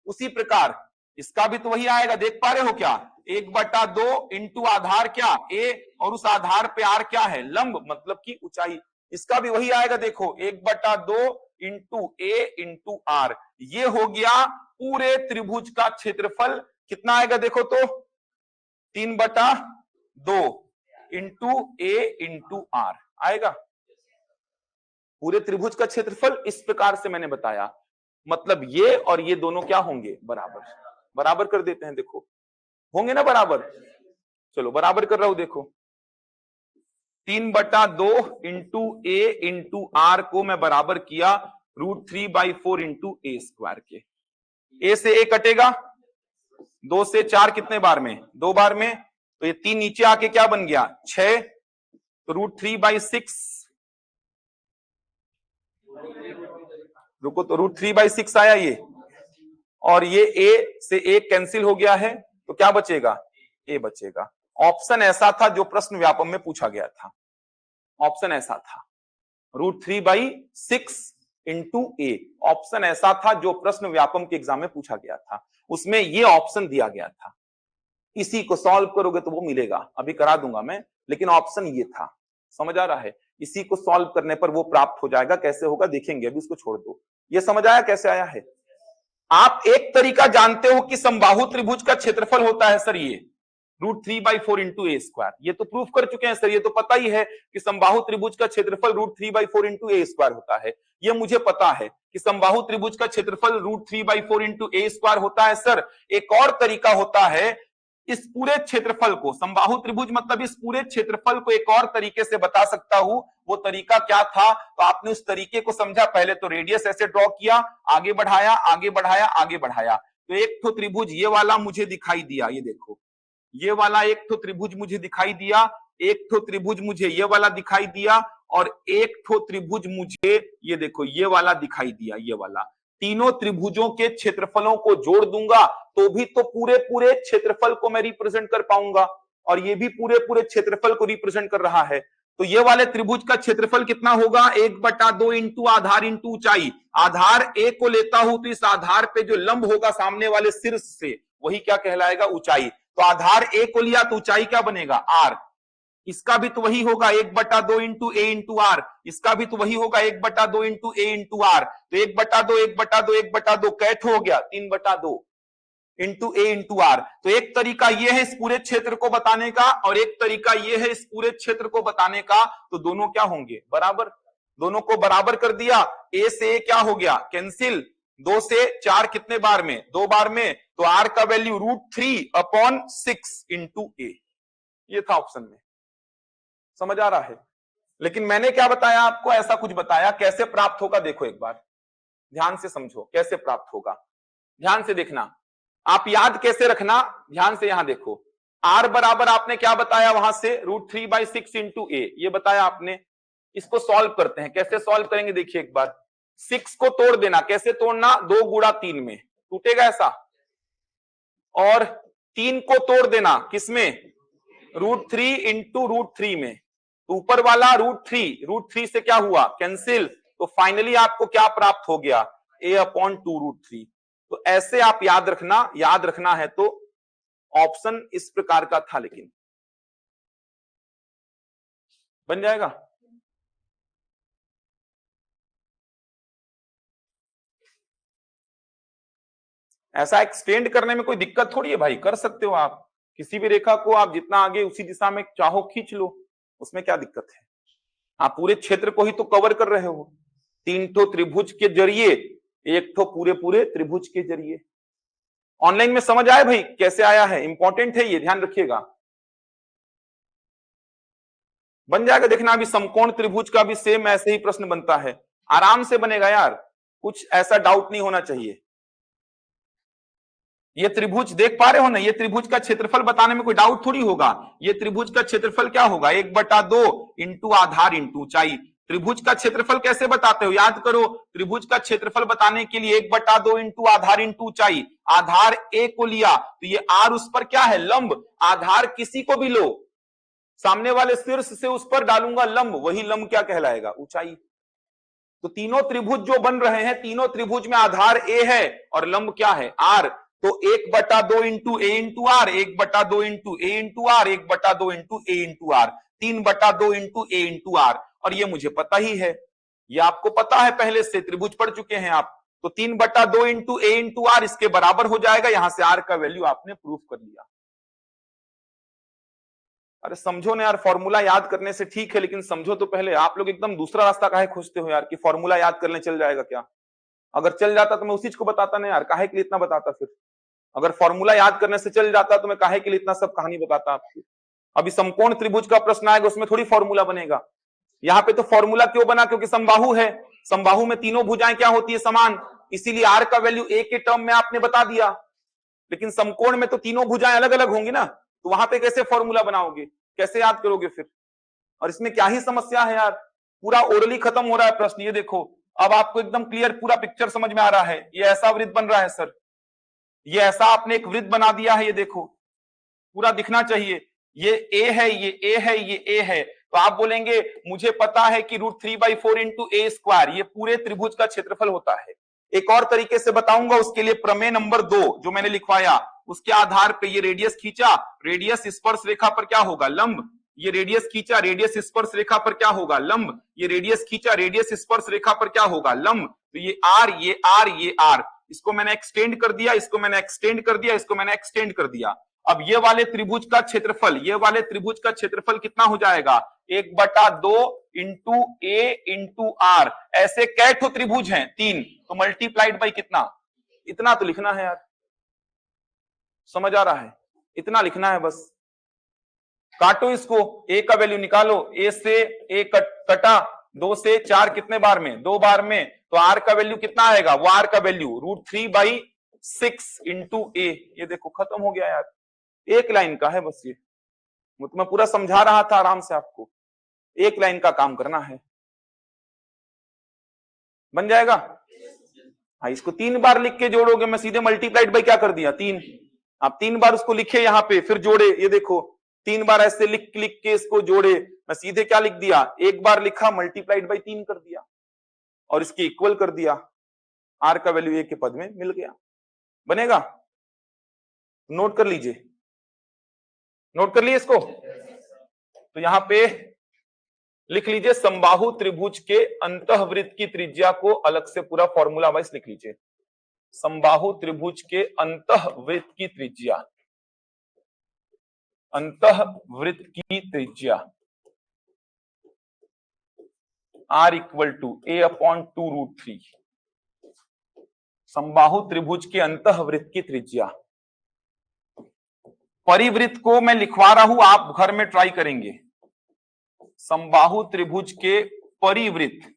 उसी प्रकार इसका भी तो वही आएगा, देख पा रहे हो क्या, 1/2 इंटू आधार क्या ए और उस आधार पे आर क्या है, लंब, मतलब की ऊंचाई। इसका भी वही आएगा, देखो 1/2 इंटू ए इंटू आर, ये हो गया पूरे त्रिभुज का क्षेत्रफल। कितना आएगा देखो तो 3/2 इंटू ए इंटू आर आएगा, पूरे त्रिभुज का क्षेत्रफल इस प्रकार से मैंने बताया। मतलब ये और ये दोनों क्या होंगे, बराबर, बराबर कर देते हैं, देखो होंगे ना बराबर, चलो बराबर कर रहा हूं, देखो 3/2 इंटू ए इंटू आर को मैं बराबर किया √3/4 इंटू ए स्क्वायर के। ए से ए कटेगा, 2 से 4 कितने बार में, 2 बार में, तो ये 3 नीचे आके क्या बन गया 6, तो √3/6, रुको तो √3/6 आया ये, और ये ए से ए कैंसिल हो गया है, तो क्या बचेगा, ए बचेगा। ऑप्शन ऐसा था जो प्रश्न व्यापम में पूछा गया था, ऑप्शन ऐसा था √3/6 इंटू ए, ऑप्शन ऐसा था जो प्रश्न व्यापम के एग्जाम में पूछा गया था, उसमें ये ऑप्शन दिया गया था। इसी को सॉल्व करोगे तो वो मिलेगा, अभी करा दूंगा मैं, लेकिन ऑप्शन ये था, समझ आ रहा है, इसी को सॉल्व करने पर वो प्राप्त हो जाएगा। कैसे होगा देखेंगे, अभी उसको छोड़ दो। ये समझ आया कैसे आया है। आप एक तरीका जानते हो कि समबाहु त्रिभुज का क्षेत्रफल होता है सर ये √3/4 इंटू ए स्क्वायर, ये तो प्रूफ कर चुके हैं सर, ये तो पता ही है कि समबाहु त्रिभुज का क्षेत्रफल √3/4 इंटू ए स्क्वायर होता है, ये मुझे पता है कि समबाहु त्रिभुज का क्षेत्रफल √3/4 इंटू ए स्क्वायर होता है। सर एक और तरीका होता है इस पूरे क्षेत्रफल को, समबाहु त्रिभुज मतलब इस पूरे क्षेत्रफल को एक और तरीके से बता सकता हूं, वो तरीका क्या था, तो आपने उस तरीके को समझा, पहले तो रेडियस ऐसे ड्रॉ किया, आगे बढ़ाया आगे बढ़ाया आगे बढ़ाया, तो एक तो त्रिभुज ये वाला मुझे दिखाई दिया, ये देखो ये वाला एक तो त्रिभुज मुझे दिखाई दिया, एक तो त्रिभुज मुझे ये वाला दिखाई दिया, और एक तो त्रिभुज मुझे ये देखो ये वाला दिखाई दिया, ये वाला। तीनों त्रिभुजों के क्षेत्रफलों को जोड़ दूंगा तो भी तो पूरे पूरे क्षेत्रफल को मैं रिप्रेजेंट कर पाऊंगा, और ये भी पूरे पूरे क्षेत्रफल को रिप्रेजेंट कर रहा है। तो ये वाले त्रिभुज का क्षेत्रफल कितना होगा, 1/2 इंटू आधार इंटू ऊंचाई। आधार ए को लेता हूं तो इस आधार पे जो लंब होगा सामने वाले शीर्ष से वही क्या कहलाएगा, ऊंचाई। तो आधार ए को लिया तो ऊंचाई क्या बनेगा, आर। इसका भी तो वही होगा 1/2 इंटू ए इंटू आर, इसका भी तो वही होगा 1/2 इंटू ए इंटू आर। तो 1/2 1/2 1/2 कैट हो गया 3/2 इंटू ए इंटू आर। तो एक तरीका ये है इस पूरे क्षेत्र को बताने का, और एक तरीका ये है इस पूरे क्षेत्र को बताने का। तो दोनों क्या होंगे, बराबर, दोनों को बराबर कर दिया, ए से ए क्या हो गया कैंसिल, 2 से 4 कितने बार में, 2 बार में, तो आर का वैल्यू √3/6 इंटू ए। ये था ऑप्शन में। समझ आ रहा है? लेकिन मैंने क्या बताया आपको, ऐसा कुछ बताया। कैसे प्राप्त होगा देखो एक बार, ध्यान से समझो कैसे प्राप्त होगा, ध्यान से देखना। आप याद कैसे रखना, ध्यान से यहां देखो। आर बराबर आपने क्या बताया वहां से, √3/6 इंटू ए, ये बताया आपने। इसको सॉल्व करते हैं, कैसे सॉल्व करेंगे देखिए एक बार। 6 को तोड़ देना, कैसे तोड़ना, 2 गुणा 3 में, टूटेगा ऐसा। और 3 को तोड़ देना किसमें, √3 इंटू √3 में, ऊपर वाला √3 से क्या हुआ, कैंसिल। तो फाइनली आपको क्या प्राप्त हो गया, a/2√3। तो ऐसे आप याद रखना, याद रखना है तो ऑप्शन इस प्रकार का था, लेकिन बन जाएगा। ऐसा एक्सटेंड करने में कोई दिक्कत थोड़ी है भाई, कर सकते हो आप। किसी भी रेखा को आप जितना आगे उसी दिशा में चाहो खींच लो, उसमें क्या दिक्कत है। आप पूरे क्षेत्र को ही तो कवर कर रहे हो, 3 ठो त्रिभुज के जरिए, 1 ठो पूरे पूरे त्रिभुज के जरिए। ऑनलाइन में समझ आया भाई कैसे आया है, इंपॉर्टेंट है ये, ध्यान रखिएगा। बन जाएगा, देखना अभी समकोण त्रिभुज का भी सेम ऐसे ही प्रश्न बनता है, आराम से बनेगा यार, कुछ ऐसा डाउट नहीं होना चाहिए। ये त्रिभुज देख पा रहे हो ना, ये त्रिभुज का क्षेत्रफल बताने में कोई डाउट थोड़ी होगा। ये त्रिभुज का क्षेत्रफल क्या होगा, 1/2 इंटू आधार इंटू ऊंचाई। त्रिभुज का क्षेत्रफल कैसे बताते हो, याद करो। त्रिभुज का क्षेत्रफल बताने के लिए 1/2 इंटू आधार इंटू ऊंचाई। आधार ए को लिया तो ये आर उस पर क्या है, लंब। आधार किसी को भी लो, सामने वाले शीर्ष से उस पर डालूंगा लंब, वही लंब क्या कहलाएगा, ऊंचाई। तो तीनों त्रिभुज जो बन रहे हैं, तीनों त्रिभुज में आधार ए है और लंब क्या है, आर। तो 1/2 into A into R, 1/2 into A into R, 1/2 into A into R, 3/2 into A into R. और ये मुझे पता ही है, ये आपको पता है, पहले से त्रिभुज पढ़ चुके हैं आप। तो 3/2 इंटू ए इंटू आर इसके बराबर हो जाएगा, यहां से आर का वैल्यू आपने प्रूफ कर लिया। अरे समझो ना यार, फॉर्मूला याद करने से ठीक है, लेकिन समझो तो पहले। आप लोग एकदम दूसरा रास्ता काहे खोजते हो यार, कि फॉर्मूला याद करने चल जाएगा क्या। अगर चल जाता तो मैं उसी को बताता ना यार, काहे के लिए इतना बताता फिर। अगर फॉर्मूला याद करने से चल जाता तो मैं काहे के लिए इतना सब कहानी बताता आपको। अभी समकोण त्रिभुज का प्रश्न आएगा, उसमें थोड़ी फॉर्मूला बनेगा। यहाँ पे तो फॉर्मूला क्यों बना, क्योंकि समबाहु है, समबाहु में तीनों भुजाएं क्या होती है, समान। इसीलिए आर का वैल्यू ए के टर्म में आपने बता दिया। लेकिन समकोण में तो तीनों भुजाएं अलग अलग होंगी ना, तो वहां पे कैसे फॉर्मूला बनाओगे, कैसे याद करोगे फिर। और इसमें क्या ही समस्या है यार, पूरा ओरली खत्म हो रहा है प्रश्न। ये देखो, अब आपको एकदम क्लियर पूरा पिक्चर समझ में आ रहा है। ये ऐसा वृत्त बन रहा है सर, ये ऐसा आपने एक वृत्त बना दिया है, ये देखो पूरा दिखना चाहिए। ये ए है, ये ए है, ये ए है। तो आप बोलेंगे मुझे पता है कि √3/4 इंटू ए स्क्वायर ये पूरे त्रिभुज का क्षेत्रफल होता है। एक और तरीके से बताऊंगा, उसके लिए प्रमेय नंबर 2 जो मैंने लिखवाया, उसके आधार पे ये रेडियस खींचा, रेडियस स्पर्श रेखा पर क्या होगा, लंब। ये रेडियस खींचा, रेडियस स्पर्श रेखा पर क्या होगा, लंब। ये रेडियस खींचा, रेडियस स्पर्श रेखा पर क्या होगा, लंब। तो ये आर, ये आर, ये आर, इसको मैंने एक्सटेंड कर दिया, इसको मैंने एक्सटेंड कर दिया, इसको मैंने एक्सटेंड कर दिया। अब ये वाले त्रिभुज का क्षेत्रफल, ये वाले त्रिभुज का क्षेत्रफल कितना हो जाएगा, 1/2 इंटू ए इंटू आर। ऐसे कै ठो त्रिभुज हैं, 3, तो मल्टीप्लाइड बाई कितना, इतना तो लिखना है यार। समझ आ रहा है, इतना लिखना है बस। काटो इसको, ए का वैल्यू निकालो, ए से ए कटा, 2 से 4 कितने बार में, 2 बार में। तो आर का वैल्यू कितना आएगा, वो आर का वैल्यू √3/6 इंटू ए। ये देखो खत्म हो गया यार, एक लाइन का है बस ये। मैं पूरा समझा रहा था आराम से आपको, एक लाइन का काम करना है, बन जाएगा। हाँ, इसको 3 बार लिख के जोड़ोगे, मैं सीधे मल्टीप्लाइड बाई क्या कर दिया, 3। आप 3 बार उसको लिखे यहाँ पे, फिर जोड़े, ये देखो 3 बार ऐसे लिख लिख के इसको जोड़े, मैं सीधे क्या लिख दिया, एक बार लिखा मल्टीप्लाइड बाई 3 कर दिया और इसके इक्वल कर दिया। आर का वैल्यू ए के पद में मिल गया, बनेगा। नोट कर लीजिए, नोट कर लिए इसको। तो यहां पे लिख लीजिए, समबाहु त्रिभुज के अंतःवृत्त की त्रिज्या को अलग से पूरा फॉर्मूला वाइज लिख लीजिए। समबाहु त्रिभुज के अंतःवृत्त की त्रिज्या, अंतःवृत्त की त्रिज्या R = A/2√3। समबाहु त्रिभुज के अंतःवृत्त की त्रिज्या परिवृत्त को मैं लिखवा रहा हूं, आप घर में ट्राई करेंगे। समबाहु त्रिभुज के परिवृत्त,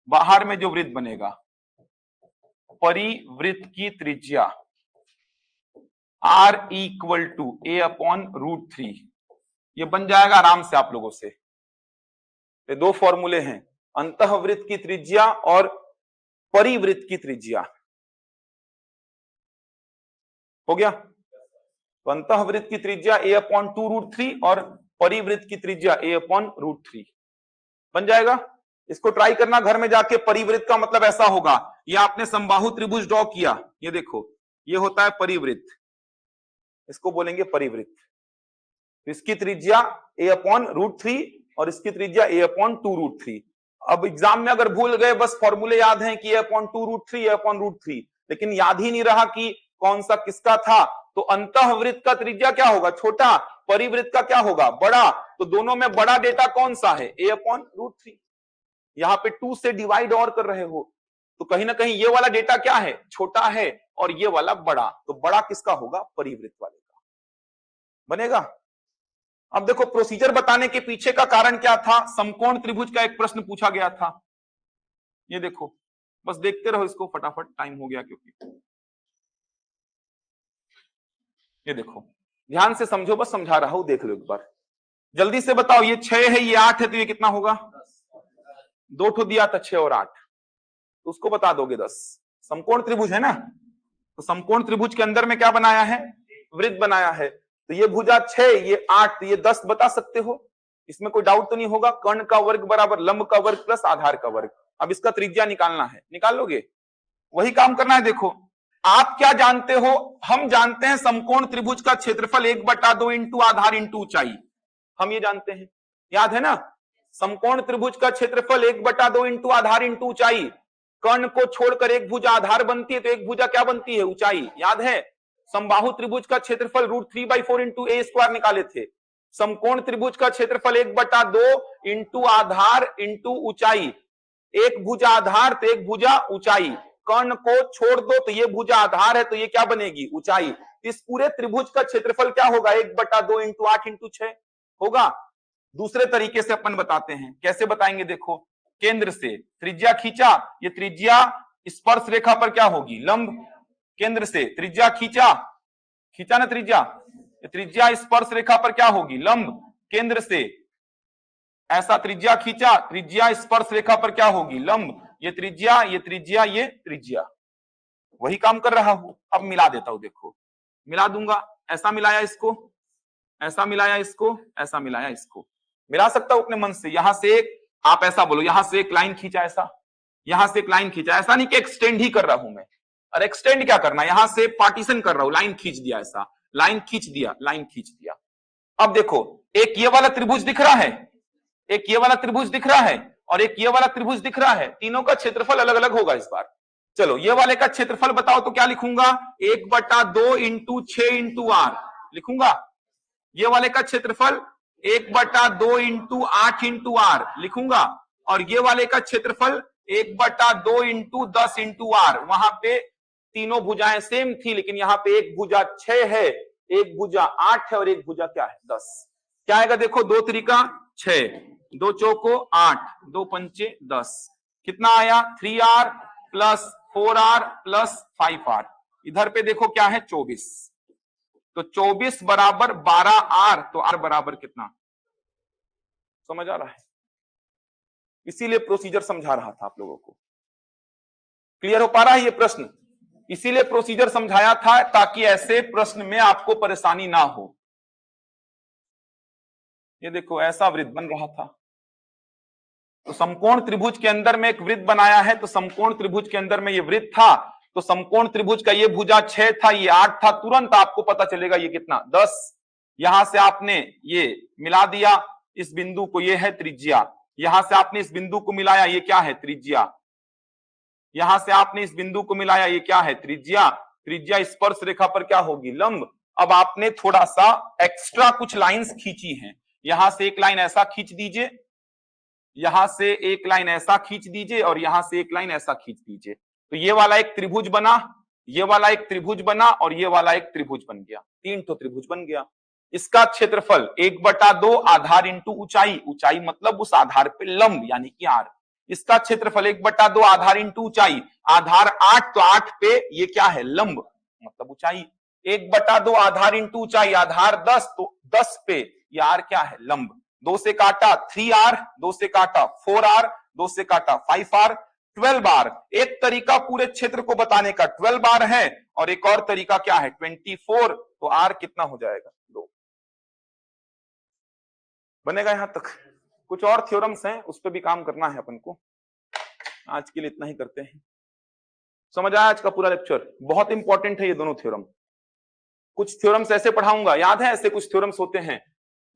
बाहर में जो वृत्त बनेगा, परिवृत्त की त्रिज्या R इक्वल टू A/√3, ये बन जाएगा आराम से आप लोगों से। ये दो फॉर्मूले हैं, अंतःवृत्त की त्रिज्या और परिवृत्त की त्रिज्या। हो गया? तो अंतःवृत्त की त्रिज्या A/2√3 और परिवृत्त की त्रिज्या A/√3 बन जाएगा। इसको ट्राई करना घर में जाके। परिवृत्त का मतलब ऐसा होगा, ये आपने समबाहु त्रिभुज ड्रॉ किया, ये देखो ये होता है परिवृत्त, इसको बोलेंगे परिवृत्त। इसकी त्रिज्या A/√3 और इसकी त्रिज्या A/2√3। अब एग्जाम में अगर भूल गए, बस फॉर्मूले याद हैं कि A/2√3 A/√3, लेकिन याद ही नहीं रहा कि कौन सा किसका था, तो अंतःवृत्त का त्रिज्या क्या होगा? छोटा, परिवृत्त का क्या होगा? बड़ा। तो दोनों में बड़ा डेटा कौन सा है? A/√3। यहां पे 2 से डिवाइड और कर रहे हो, तो कहीं ना कहीं ये वाला डेटा क्या है? छोटा है, और ये वाला बड़ा। तो बड़ा किसका होगा? परिवृत्त वाले का बनेगा। अब देखो प्रोसीजर बताने के पीछे का कारण क्या था। समकोण त्रिभुज का एक प्रश्न पूछा गया था, ये देखो, बस देखते रहो इसको फटाफट, टाइम हो गया क्योंकि। ये देखो ध्यान से समझो, बस समझा रहा हूं, देख लो एक बार जल्दी से बताओ। ये 6 है, ये 8 है, तो ये कितना होगा? 2 ठो दिया था, 6 और 8, तो उसको बता दोगे 10। समकोण त्रिभुज है ना, तो समकोण त्रिभुज के अंदर में क्या बनाया है? वृत्त बनाया है। तो ये भुजा 6, ये 8, तो ये 10 बता सकते हो, इसमें कोई डाउट तो नहीं होगा। कर्ण का वर्ग बराबर लंब का वर्ग प्लस आधार का वर्ग। अब इसका त्रिज्या निकालना है, निकाल लोगे? वही काम करना है। देखो आप क्या जानते हो? हम जानते हैं समकोण त्रिभुज का क्षेत्रफल 1/2 इंटू आधार इंटू ऊंचाई, हम ये जानते हैं, याद है ना? समकोण त्रिभुज का क्षेत्रफल 1/2 इंटू आधार इंटू ऊंचाई। कर्ण को छोड़कर एक भुजा आधार बनती है, तो एक भुजा क्या बनती है? ऊंचाई, याद है? समबाहु त्रिभुज का क्षेत्रफल √3/4 इंटू A² निकाले थे। समकोण त्रिभुज का क्षेत्रफल 1/2 इंटू आधार इंटू ऊंचाई। एक भुजा आधार तो एक भुजा ऊंचाई। कर्ण को छोड़ दो तो ये भुजा आधार है, तो ये क्या बनेगी? ऊंचाई। इस पूरे त्रिभुज का क्षेत्रफल क्या होगा? 1/2 इंटू 8 इंटू 6 होगा। दूसरे तरीके से अपन बताते हैं, कैसे बताएंगे? देखो केंद्र से त्रिज्या खींचा, ये त्रिज्या स्पर्श रेखा पर क्या होगी? लंब। केंद्र से त्रिज्या खींचा, खींचा ना त्रिज्या, त्रिज्या स्पर्श रेखा पर क्या होगी? लंब। केंद्र से ऐसा त्रिज्या खींचा, त्रिज्या स्पर्श रेखा पर क्या होगी? लंब। ये त्रिज्या, ये त्रिज्या, ये त्रिज्या, वही काम कर रहा हूं। अब मिला देता हूं, देखो मिला दूंगा। ऐसा मिलाया इसको, ऐसा मिलाया इसको, ऐसा मिलाया इसको, मिला सकता हूं अपने मन से। यहां से एक, आप ऐसा बोलो, यहां से एक लाइन खींचा, ऐसा, यहां से एक लाइन खींचा। ऐसा नहीं कि एक्सटेंड ही कर रहा हूं मैं, और एक्सटेंड क्या करना, यहां से पार्टीशन कर रहा हूं, लाइन खींच दिया, ऐसा लाइन खींच दिया, लाइन खींच दिया। अब देखो एक ये वाला त्रिभुज दिख रहा है, एक ये वाला त्रिभुज दिख रहा है, और एक ये वाला त्रिभुज दिख रहा है। तीनों का क्षेत्रफल अलग अलग होगा इस बार। चलो ये वाले का क्षेत्रफल बताओ, तो क्या लिखूंगा? 1/2 इंटू 6 इंटू आर लिखूंगा। ये वाले का क्षेत्रफल 1/2 इंटू 8 इंटू आर लिखूंगा। और ये वाले का क्षेत्रफल 1/2 इंटू 10 इंटू आर। वहां पे तीनों भुजाएं सेम थी, लेकिन यहाँ पे एक भुजा 6 है, एक भुजा 8 है, और एक भुजा क्या है? 10। क्या आएगा? देखो 2 त्रिका 6, 2 चौको 8, 2 पंचे 10, कितना आया? 3r plus 4r plus 5r। इधर पे देखो क्या है? 24। तो 24 बराबर 12r, तो r बराबर कितना? समझ आ रहा है? इसीलिए प्रोसीजर समझा रहा था आप लोगों को। क्लियर हो पा रहा है ये प्रश्न? इसीलिए प्रोसीजर समझाया था, ताकि ऐसे प्रश्न में आपको परेशानी ना हो। ये देखो ऐसा वृत्त बन रहा था, तो समकोण त्रिभुज के अंदर में एक वृत्त बनाया है, तो समकोण त्रिभुज के अंदर में ये वृत्त था, तो समकोण त्रिभुज का ये भुजा 6 था, ये 8 था, तुरंत आपको पता चलेगा ये कितना? 10। यहां से आपने ये मिला दिया इस बिंदु को, ये है त्रिज्या। यहां से आपने इस बिंदु को मिलाया, ये क्या है? त्रिज्या। यहां से आपने इस बिंदु को मिलाया, ये क्या है? त्रिज्या। त्रिज्या स्पर्श रेखा पर क्या होगी? लंब। अब आपने थोड़ा सा एक्स्ट्रा कुछ लाइंस खींची हैं, यहां से एक लाइन ऐसा खींच दीजिए, यहां से एक लाइन ऐसा खींच दीजिए, और यहां से एक लाइन ऐसा खींच दीजिए, तो ये वाला एक त्रिभुज बना। ये वाला एक त्रिभुज बना और ये वाला एक त्रिभुज बन गया, 3 तो त्रिभुज बन गया। इसका क्षेत्रफल 1/2 आधार इंटू ऊंचाई, ऊंचाई मतलब उस आधार पे लंब यानी कि r। इसका क्षेत्रफल 1/2 आधार इंटू ऊंचाई, आधार 8 तो 8 पे ये क्या है लंब मतलब ऊंचाई। 1/2 आधार इंटू ऊंचाई, आधार 10 तो 10 पे ये r क्या है लंब। 2 से काटा 3r, 2 से काटा 4r, 2 से काटा 5r, 12r। एक तरीका पूरे क्षेत्र को बताने का 12r है और एक और तरीका क्या है 24। तो r कितना हो जाएगा 2 बनेगा। यहां तक कुछ और थ्योरम्स हैं, उस पर भी काम करना है अपन को। आज के लिए इतना ही करते हैं। समझ आया आज का पूरा लेक्चर? बहुत इंपॉर्टेंट है ये दोनों थ्योरम। कुछ थ्योरम्स ऐसे पढ़ाऊंगा, याद है ऐसे कुछ थ्योरम्स होते हैं,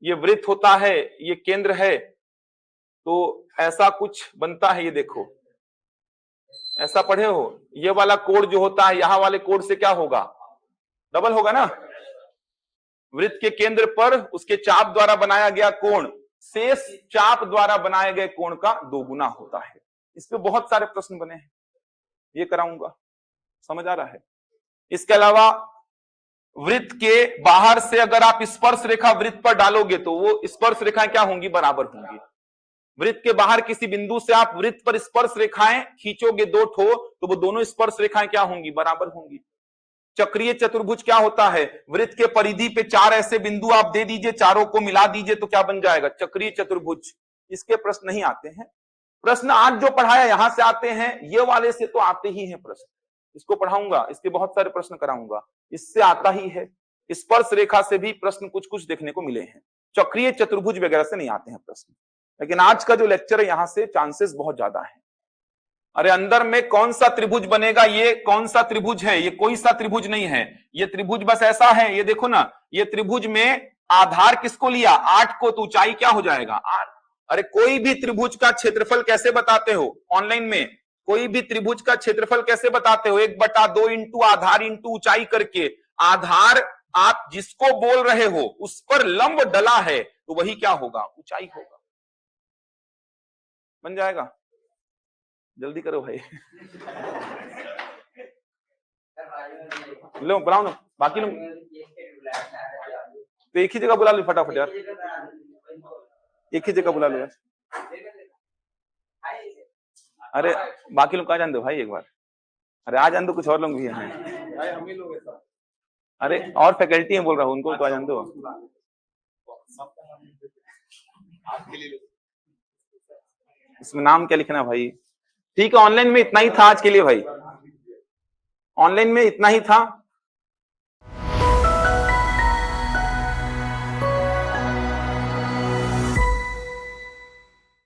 ये वृत्त होता है, ये केंद्र है, तो ऐसा कुछ बनता है। ये देखो ऐसा पढ़े हो, ये वाला कोण जो होता है यहां वाले कोण से क्या होगा डबल होगा ना। वृत्त के केंद्र पर उसके चाप द्वारा बनाया गया कोण शेष चाप द्वारा बनाए गए कोण का 2 गुना होता है। इस पे बहुत सारे प्रश्न बने हैं, ये कराऊंगा। समझ आ रहा है? इसके अलावा वृत्त के बाहर से अगर आप स्पर्श रेखा वृत्त पर डालोगे तो वो स्पर्श रेखाएं क्या होंगी बराबर होंगी। वृत्त के बाहर किसी बिंदु से आप वृत्त पर स्पर्श रेखाएं खींचोगे 2 ठो तो वो दोनों स्पर्श रेखाएं क्या होंगी बराबर होंगी। चक्रीय चतुर्भुज क्या होता है, वृत्त के परिधि पे 4 ऐसे बिंदु आप दे दीजिए, चारों को मिला दीजिए तो क्या बन जाएगा चक्रीय चतुर्भुज। इसके प्रश्न नहीं आते हैं। प्रश्न आज जो पढ़ाया यहां से आते हैं, ये वाले से तो आते ही हैं प्रश्न। इसको पढ़ाऊंगा, इसके बहुत सारे प्रश्न कराऊंगा, इससे आता ही है। स्पर्श रेखा से भी प्रश्न कुछ कुछ देखने को मिले हैं, चक्रीय चतुर्भुज वगैरह से नहीं आते हैं प्रश्न। लेकिन आज का जो लेक्चर है यहां से चांसेस बहुत ज्यादा है। अरे अंदर में कौन सा त्रिभुज बनेगा, ये कौन सा त्रिभुज है, ये कोई सा त्रिभुज नहीं है। ये त्रिभुज बस ऐसा है, ये देखो ना, ये त्रिभुज में आधार किसको लिया 8 को, तो ऊंचाई क्या हो जाएगा 8। अरे कोई भी त्रिभुज का क्षेत्रफल कैसे बताते हो ऑनलाइन में, कोई भी त्रिभुज का क्षेत्रफल कैसे बताते हो 1/2 इंटू आधार इंटू ऊंचाई करके। आधार आप जिसको बोल रहे हो उस पर लंब डला है तो वही क्या होगा ऊंचाई होगा। बन जाएगा, जल्दी करो भाई। लो बुलाओ ना बाकी लोग, तो एक ही जगह बुला लो फटाफट यार, एक ही जगह बुला लो यार। अरे बाकी लोग कहा जान दो भाई एक बार, अरे आ जान दो, कुछ और लोग भी हैं। अरे और फैकल्टी है बोल रहा हूँ, उनको तो आ जान दो। इसमें नाम क्या लिखना भाई? ठीक है, ऑनलाइन में इतना ही था आज के लिए भाई, ऑनलाइन में इतना ही था।